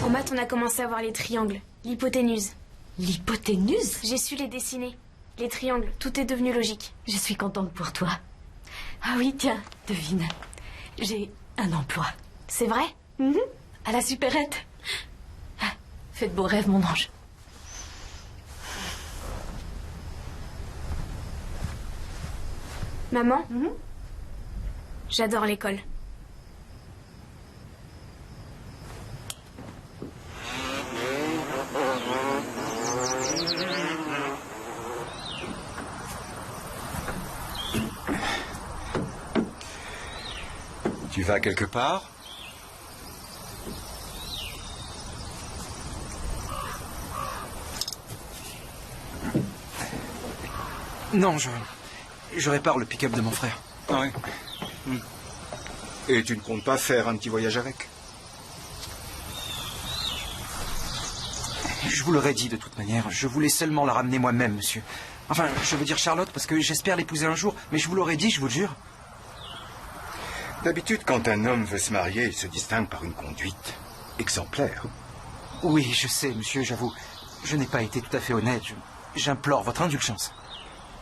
En maths, on a commencé à voir les triangles, l'hypoténuse. L'hypoténuse? J'ai su les dessiner. Les triangles, tout est devenu logique. Je suis contente pour toi. Ah oui, tiens, devine. J'ai un emploi. C'est vrai? À la supérette. Ah, fais de beaux rêves, mon ange. Maman? J'adore l'école. Tu vas quelque part? Non, je répare le pick-up de mon frère. Ah oui. Et tu ne comptes pas faire un petit voyage avec? Je vous l'aurais dit de toute manière. Je voulais seulement la ramener moi-même, monsieur. Enfin, je veux dire Charlotte, parce que j'espère l'épouser un jour. Mais je vous l'aurais dit, je vous le jure. D'habitude, quand un homme veut se marier, il se distingue par une conduite exemplaire. Oui, je sais, monsieur, j'avoue. Je n'ai pas été tout à fait honnête. J'implore votre indulgence.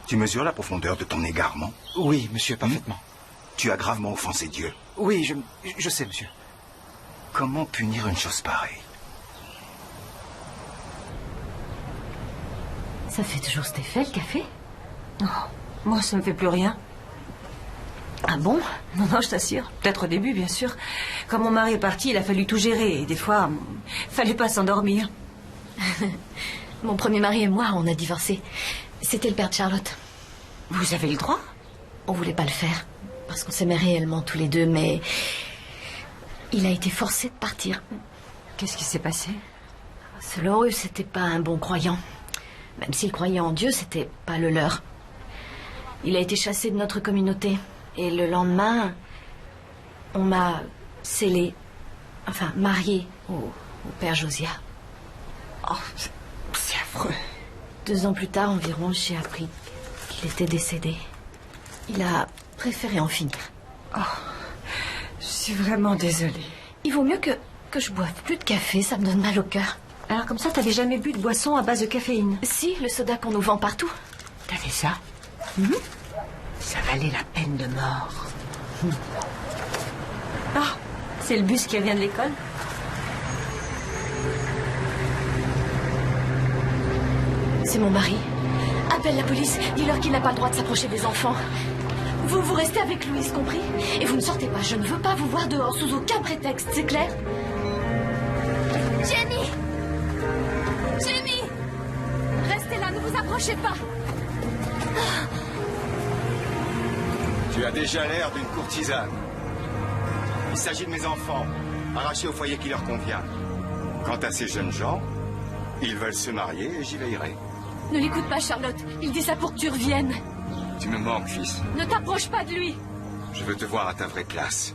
Tu mesures la profondeur de ton égarement? Oui, monsieur, parfaitement. Tu as gravement offensé Dieu. Oui, je sais, monsieur. Comment punir une chose pareille? Ça fait toujours cet effet, le café? Oh, moi, ça me fait plus rien. Ah bon? Non, je t'assure. Peut-être au début, bien sûr. Quand mon mari est parti, il a fallu tout gérer. Et des fois, fallait pas s'endormir. Mon premier mari et moi, on a divorcé. C'était le père de Charlotte. Vous avez le droit? On voulait pas le faire. Parce qu'on s'aimait réellement tous les deux, mais... il a été forcé de partir. Qu'est-ce qui s'est passé? Selon eux, c'était pas un bon croyant. Même s'il croyait en Dieu, c'était pas le leur. Il a été chassé de notre communauté. Et le lendemain, on m'a scellé, enfin marié au père Josiah. Oh, c'est affreux. 2 ans plus tard environ, j'ai appris qu'il était décédé. Il a préféré en finir. Oh, je suis vraiment désolée. Il vaut mieux que je boive plus de café, ça me donne mal au cœur. Alors comme ça, t'avais jamais bu de boisson à base de caféine? Si, le soda qu'on nous vend partout. T'avais ça? Ça valait la peine de mort. Ah, c'est le bus qui vient de l'école? C'est mon mari. Appelle la police, dis-leur qu'il n'a pas le droit de s'approcher des enfants. Vous restez avec Louise, compris? Et vous ne sortez pas, je ne veux pas vous voir dehors sous aucun prétexte, c'est clair? Jamie! Jamie! Restez là, ne vous approchez pas! Tu as déjà l'air d'une courtisane. Il s'agit de mes enfants, arrachés au foyer qui leur convient. Quant à ces jeunes gens, ils veulent se marier et j'y veillerai. Ne l'écoute pas, Charlotte. Il dit ça pour que tu reviennes. Tu me manques, fils. Ne t'approche pas de lui. Je veux te voir à ta vraie place,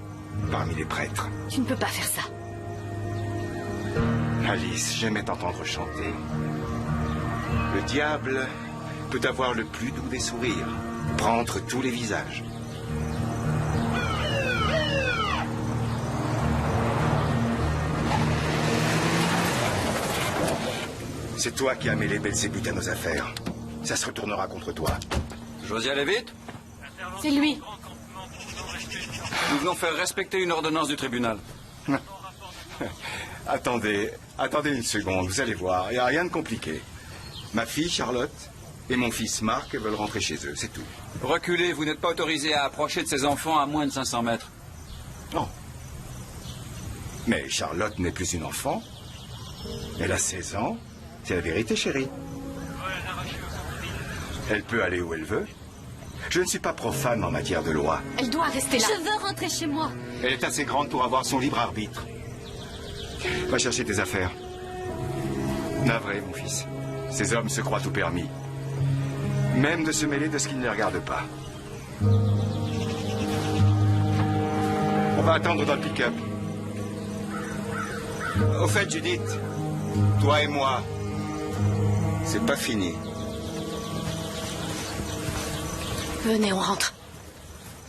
parmi les prêtres. Tu ne peux pas faire ça. Alice, j'aimais t'entendre chanter. Le diable peut avoir le plus doux des sourires, prendre tous les visages. C'est toi qui as mêlé Belzébuth à nos affaires. Ça se retournera contre toi. Josiah Levitt? C'est lui. Nous venons faire respecter une ordonnance du tribunal. Attendez une seconde, vous allez voir, il n'y a rien de compliqué. Ma fille Charlotte et mon fils Marc veulent rentrer chez eux, c'est tout. Reculez, vous n'êtes pas autorisé à approcher de ces enfants à moins de 500 mètres. Non. Mais Charlotte n'est plus une enfant. Elle a 16 ans. C'est la vérité, chérie. Elle peut aller où elle veut. Je ne suis pas profane en matière de loi. Elle doit rester là. Je veux rentrer chez moi. Elle est assez grande pour avoir son libre arbitre. Va chercher tes affaires. Navré, mon fils. Ces hommes se croient tout permis. Même de se mêler de ce qui ne les regarde pas. On va attendre dans le pick-up. Au fait, Judith, toi et moi, c'est pas fini. Venez, on rentre.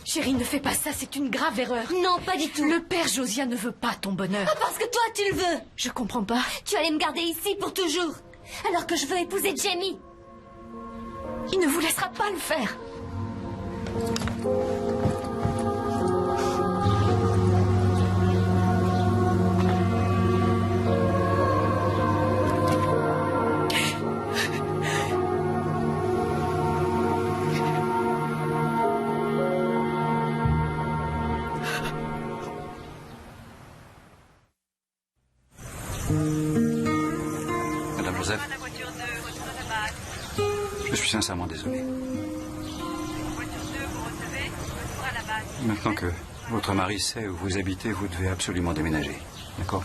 Chérie, ne fais pas ça, c'est une grave erreur. Non, pas du tout. Le père Josiah ne veut pas ton bonheur. Ah, parce que toi, tu le veux. Je comprends pas. Tu allais me garder ici pour toujours, alors que je veux épouser Jamie. Il ne vous laissera pas le faire. Madame Joseph, je suis sincèrement désolé. Maintenant que Votre mari sait où vous habitez, vous devez absolument déménager. D'accord?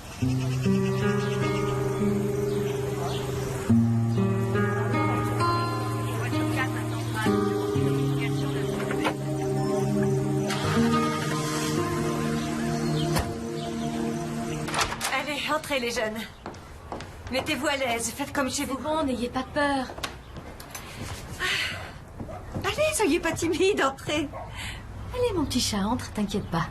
Allez, entrez les jeunes. Mettez-vous à l'aise, faites comme chez vous. Bon, n'ayez pas peur. Allez, soyez pas timide, entrez. Allez, mon petit chat, entre, t'inquiète pas.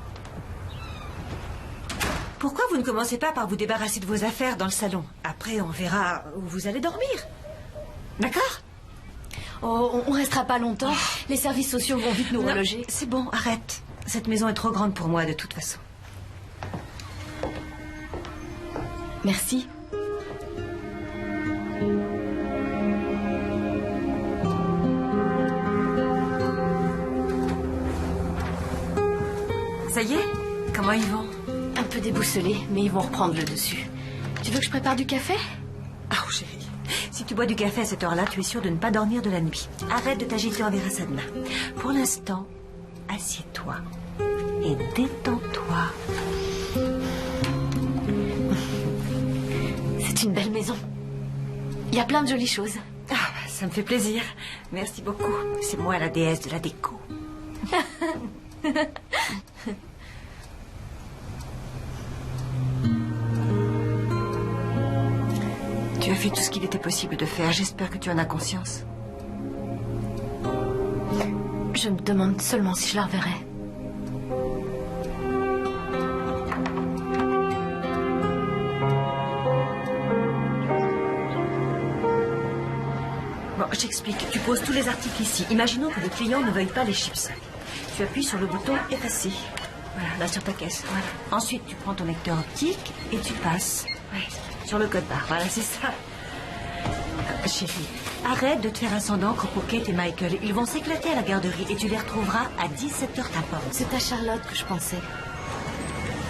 Pourquoi vous ne commencez pas par vous débarrasser de vos affaires dans le salon? Après, on verra où vous allez dormir. D'accord? Oh, on restera pas longtemps. Les services sociaux vont vite nous reloger. C'est bon, arrête. Cette maison est trop grande pour moi, de toute façon. Merci. Ça y est? Comment ils vont? Un peu déboussolés, mais ils vont reprendre le dessus. Tu veux que je prépare du café? Oh, chérie. Si tu bois du café à cette heure-là, tu es sûre de ne pas dormir de la nuit. Arrête de t'agiter, on verra ça demain. Pour l'instant, assieds-toi et détends-toi. C'est une belle maison. Il y a plein de jolies choses. Ah, ça me fait plaisir. Merci beaucoup. C'est moi la déesse de la déco. Tu as fait tout ce qu'il était possible de faire. J'espère que tu en as conscience. Je me demande seulement si je la reverrai. Bon, j'explique. Tu poses tous les articles ici. Imaginons que le client ne veuille pas les chips. Tu appuies sur le bouton effacer. Voilà, là sur ta caisse. Voilà. Ensuite, tu prends ton lecteur optique et tu passes. Ouais, sur le code barre. Voilà, c'est ça. Chérie, arrête de te faire ascendant pour Kate et Michael. Ils vont s'éclater à la garderie et tu les retrouveras à 17h ta porte. C'est à Charlotte que je pensais.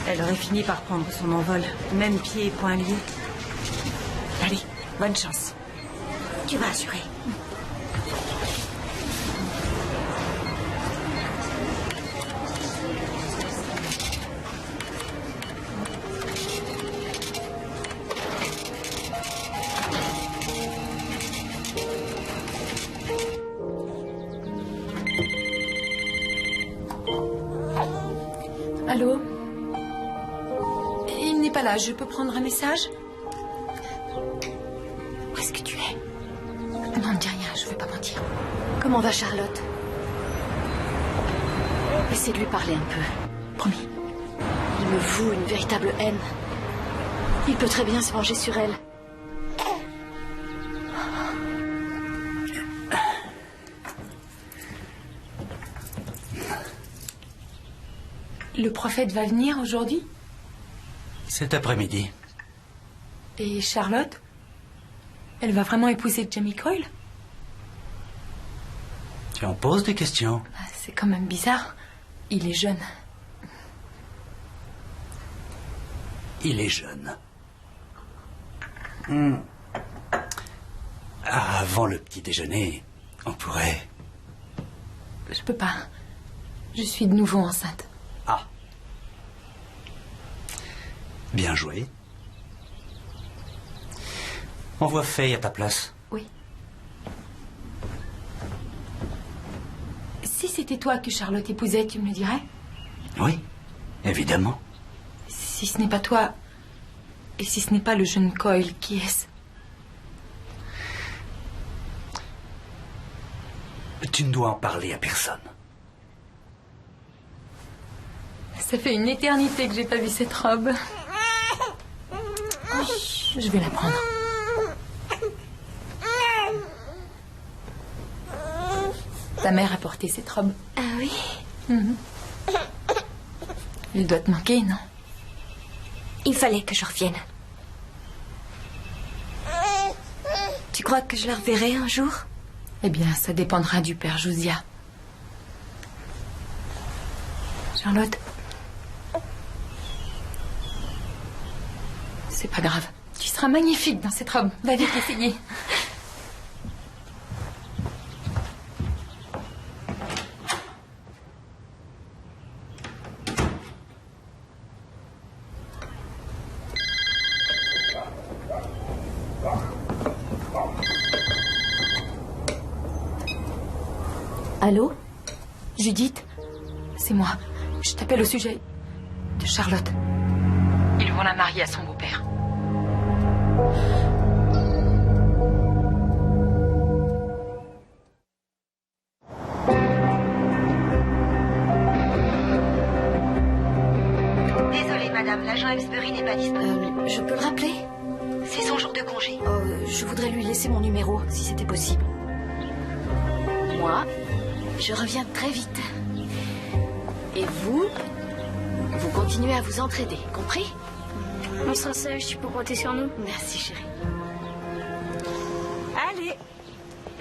Elle aurait fini par prendre son envol. Même pied et poings liés. Allez, bonne chance. Tu vas assurer. Allô? Il n'est pas là. Je peux prendre un message? Où est-ce que tu es? Non, ne dis rien. Je ne vais pas mentir. Comment va Charlotte? Essaie de lui parler un peu. Promis. Il me voue une véritable haine. Il peut très bien se venger sur elle. Le prophète va venir aujourd'hui? Cet après-midi. Et Charlotte? Elle va vraiment épouser Jamie Coyle? Tu en poses des questions. C'est quand même bizarre. Il est jeune. Il est jeune. Avant le petit déjeuner, on pourrait... Je peux pas. Je suis de nouveau enceinte. Ah. Bien joué. Envoie Faye à ta place. Oui. Si c'était toi que Charlotte épousait, tu me le dirais? Oui, évidemment. Si ce n'est pas toi, et si ce n'est pas le jeune Coyle, qui est-ce? Tu ne dois en parler à personne. Ça fait une éternité que j'ai pas vu cette robe. Je vais la prendre. Ta mère a porté cette robe. Ah oui? Elle doit te manquer, non? Il fallait que je revienne. Tu crois que je la reverrai un jour? Eh bien, ça dépendra du père Josiah. Charlotte? C'est pas grave. Tu seras magnifique dans cette robe. Va vite l'essayer. Allô? Judith? C'est moi. Je t'appelle au sujet de Charlotte. Ils vont la marier à son beau-père. Désolée, madame, l'agent Hawkesbury n'est pas disponible. Je peux le rappeler? C'est son jour de congé. Je voudrais lui laisser mon numéro, si c'était possible. Moi, je reviens très vite. Et vous continuez à vous entraider, compris? On sera sage, tu peux compter sur nous. Merci, chérie. Allez,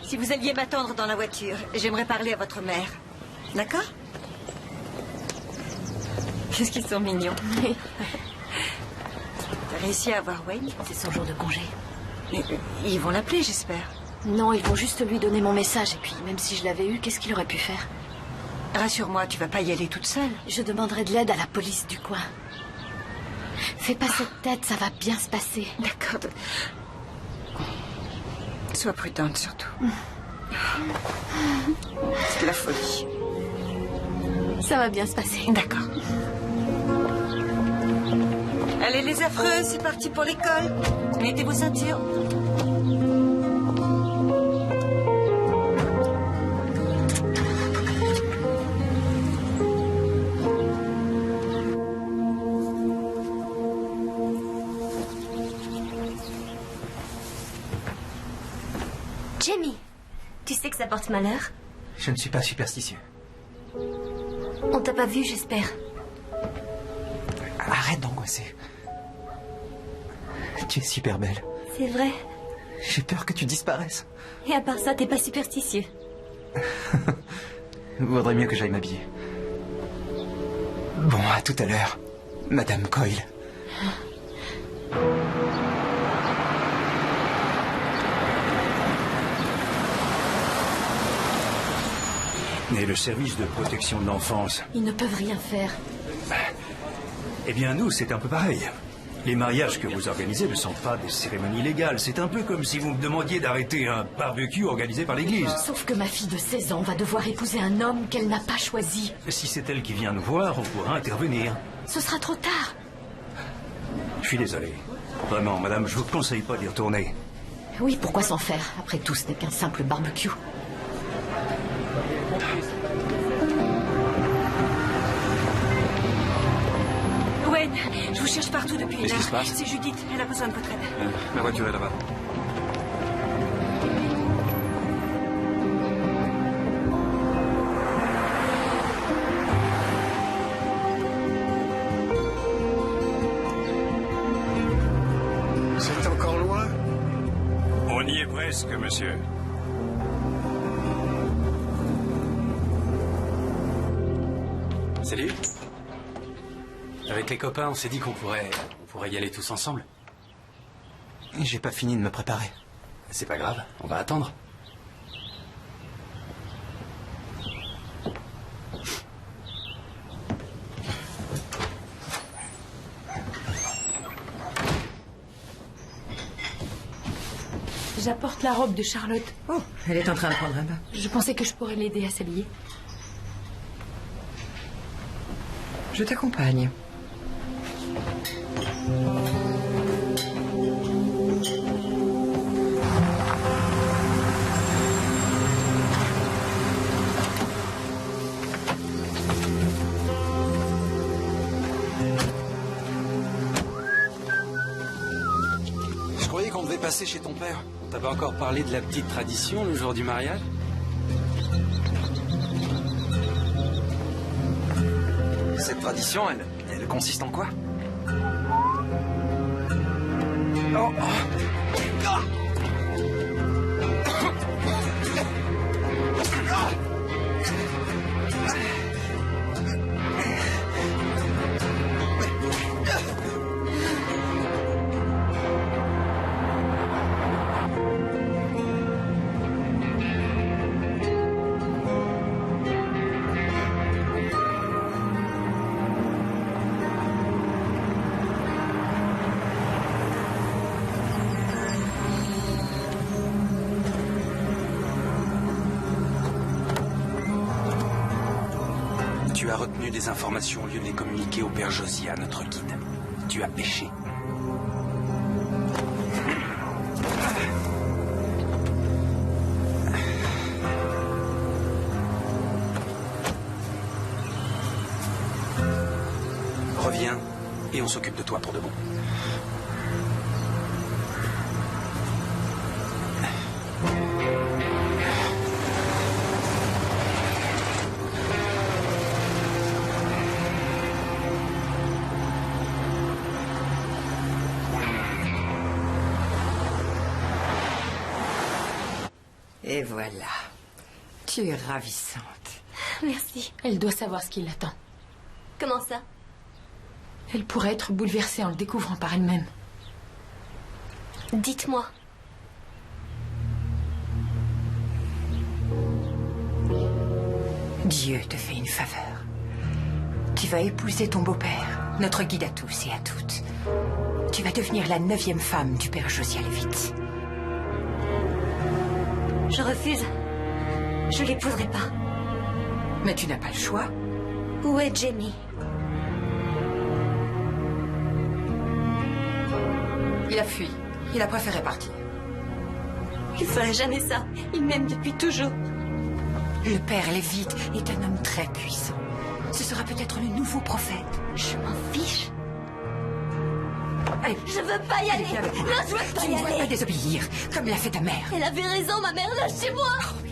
si vous alliez m'attendre dans la voiture, j'aimerais parler à votre mère. D'accord? Qu'est-ce qu'ils sont mignons. T'as réussi à avoir Wayne? C'est son jour de congé. Ils vont l'appeler, j'espère. Non, ils vont juste lui donner mon message. Et puis, même si je l'avais eu, qu'est-ce qu'il aurait pu faire? Rassure-moi, tu vas pas y aller toute seule. Je demanderai de l'aide à la police du coin. Fais pas cette tête, ça va bien se passer. D'accord. Sois prudente, surtout. C'est de la folie. Ça va bien se passer. D'accord. Allez, les affreux, c'est parti pour l'école. Mettez vos ceintures. Jamie, tu sais que ça porte malheur? Je ne suis pas superstitieux. On t'a pas vu, j'espère. Arrête d'angoisser. Tu es super belle. C'est vrai. J'ai peur que tu disparaisses. Et à part ça, t'es pas superstitieux. Vaudrait mieux que j'aille m'habiller. Bon, à tout à l'heure, Madame Coyle. Et le service de protection de l'enfance? Ils ne peuvent rien faire. Eh bien, nous, c'est un peu pareil. Les mariages que vous organisez ne sont pas des cérémonies légales. C'est un peu comme si vous me demandiez d'arrêter un barbecue organisé par l'église. Sauf que ma fille de 16 ans va devoir épouser un homme qu'elle n'a pas choisi. Si c'est elle qui vient nous voir, on pourra intervenir. Ce sera trop tard. Je suis désolé. Vraiment, madame, je vous conseille pas d'y retourner. Oui, pourquoi s'en faire? Après tout, ce n'est qu'un simple barbecue. Wayne, je vous cherche partout depuis une heure. Qu'est-ce qui se passe? C'est Judith, elle a besoin de votre aide. La voiture est là-bas. C'est encore loin? On y est presque, monsieur. Salut. Avec les copains, on s'est dit qu'on pourrait y aller tous ensemble. J'ai pas fini de me préparer. C'est pas grave, on va attendre. J'apporte la robe de Charlotte. Oh, elle est en train de prendre un bain. Je pensais que je pourrais l'aider à s'habiller. Je t'accompagne. Je croyais qu'on devait passer chez ton père. On t'avait encore parlé de la petite tradition le jour du mariage? Cette tradition, elle consiste en quoi? Oh. Tu as retenu des informations au lieu de les communiquer au père Josiah, notre guide. Tu as péché. Reviens et on s'occupe de toi pour de bon. Et voilà. Tu es ravissante. Merci. Elle doit savoir ce qui l'attend. Comment ça? Elle pourrait être bouleversée en le découvrant par elle-même. Dites-moi. Dieu te fait une faveur. Tu vas épouser ton beau-père, notre guide à tous et à toutes. Tu vas devenir la 9e femme du père Josiah Lévite. Je refuse. Je l'épouserai pas. Mais tu n'as pas le choix. Où est Jamie? Il a fui. Il a préféré partir. Il ferait jamais ça. Il m'aime depuis toujours. Le père Lévite est un homme très puissant. Ce sera peut-être le nouveau prophète. Je m'en fiche. Allez. Je veux pas y aller. Non, je veux pas Tu y ne dois aller. pas désobéir, comme l'a fait ta mère. Elle avait raison, ma mère. Lâchez-moi.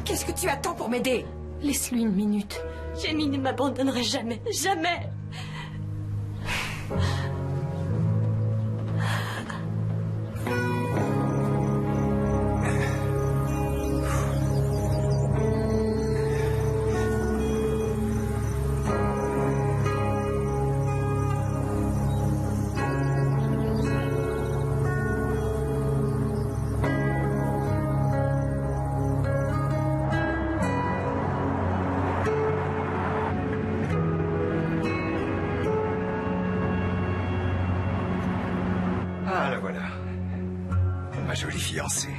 Qu'est-ce que tu attends pour m'aider? Laisse-lui une minute. Jamie ne m'abandonnerait jamais. Jamais. Ah, la voilà. Ma jolie fiancée.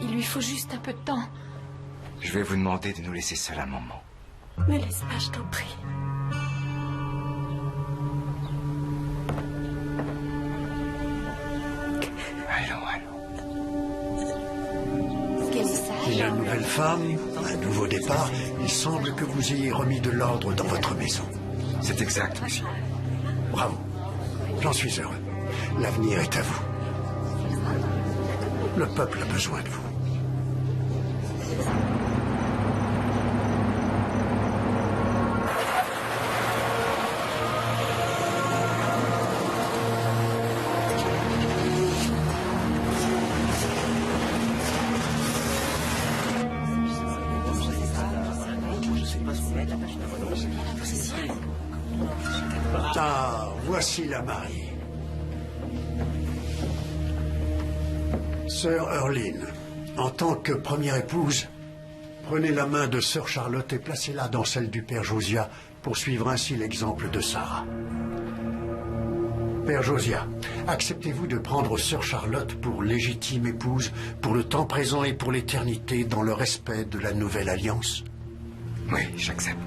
Il lui faut juste un peu de temps. Je vais vous demander de nous laisser seuls un moment. Me laisse pas, je t'en prie. Allons, allons. Il y a une nouvelle femme, un nouveau départ. Il semble que vous ayez remis de l'ordre dans votre maison. C'est exact, monsieur. Bravo. J'en suis heureux. L'avenir est à vous. Le peuple a besoin de vous. Ah, voici la mariée. Sœur Earline, en tant que première épouse, prenez la main de Sœur Charlotte et placez-la dans celle du Père Josiah pour suivre ainsi l'exemple de Sarah. Père Josiah, acceptez-vous de prendre Sœur Charlotte pour légitime épouse pour le temps présent et pour l'éternité dans le respect de la nouvelle alliance? Oui, j'accepte.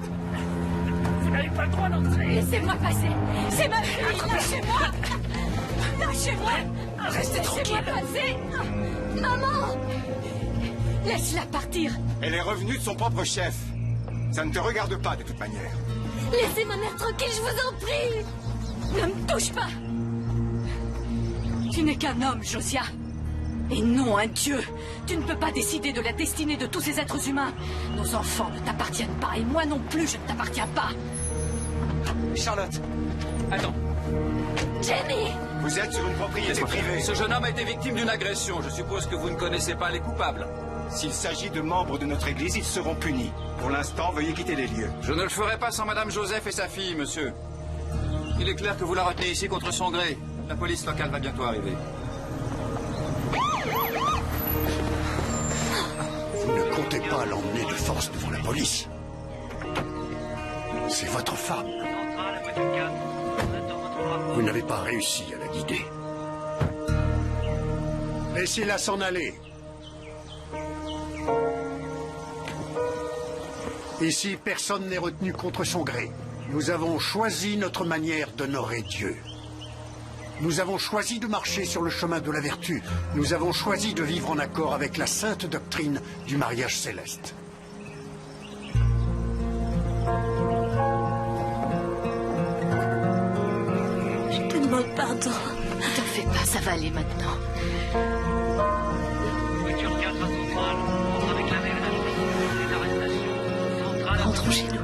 Vous n'avez pas le droit d'entrer. Laissez-moi passer. C'est ma fille. Lâchez-moi. Lâchez-moi. Restez tranquille. Laissez-moi passer. Maman. Laisse-la partir. Elle est revenue de son propre chef. Ça ne te regarde pas de toute manière. Laissez ma mère tranquille, je vous en prie. Ne me touche pas. Tu n'es qu'un homme, Josiah. Et non un dieu. Tu ne peux pas décider de la destinée de tous ces êtres humains. Nos enfants ne t'appartiennent pas et moi non plus je ne t'appartiens pas. Charlotte, Attends. Jamie. Vous êtes sur une propriété privée. Ce jeune homme a été victime d'une agression. Je suppose que vous ne connaissez pas les coupables. S'il s'agit de membres de notre église, ils seront punis. Pour l'instant, veuillez quitter les lieux. Je ne le ferai pas sans Madame Joseph et sa fille, monsieur. Il est clair que vous la retenez ici contre son gré. La police locale va bientôt arriver. Vous ne comptez pas l'emmener de force devant la police. C'est votre femme. Vous n'avez pas réussi à la guider. Laissez-la s'en aller. Ici, personne n'est retenu contre son gré. Nous avons choisi notre manière d'honorer Dieu. Nous avons choisi de marcher sur le chemin de la vertu. Nous avons choisi de vivre en accord avec la sainte doctrine du mariage céleste. Je te demande pardon. Ne t'en fais pas, ça va aller maintenant. Rentrons chez nous.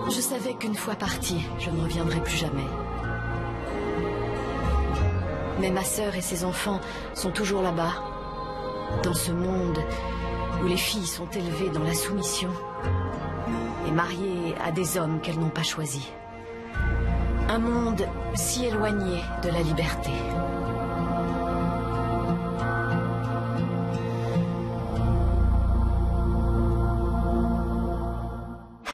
Je savais qu'une fois partie, je ne reviendrai plus jamais. Mais ma sœur et ses enfants sont toujours là-bas, dans ce monde où les filles sont élevées dans la soumission et mariées à des hommes qu'elles n'ont pas choisis. Un monde si éloigné de la liberté.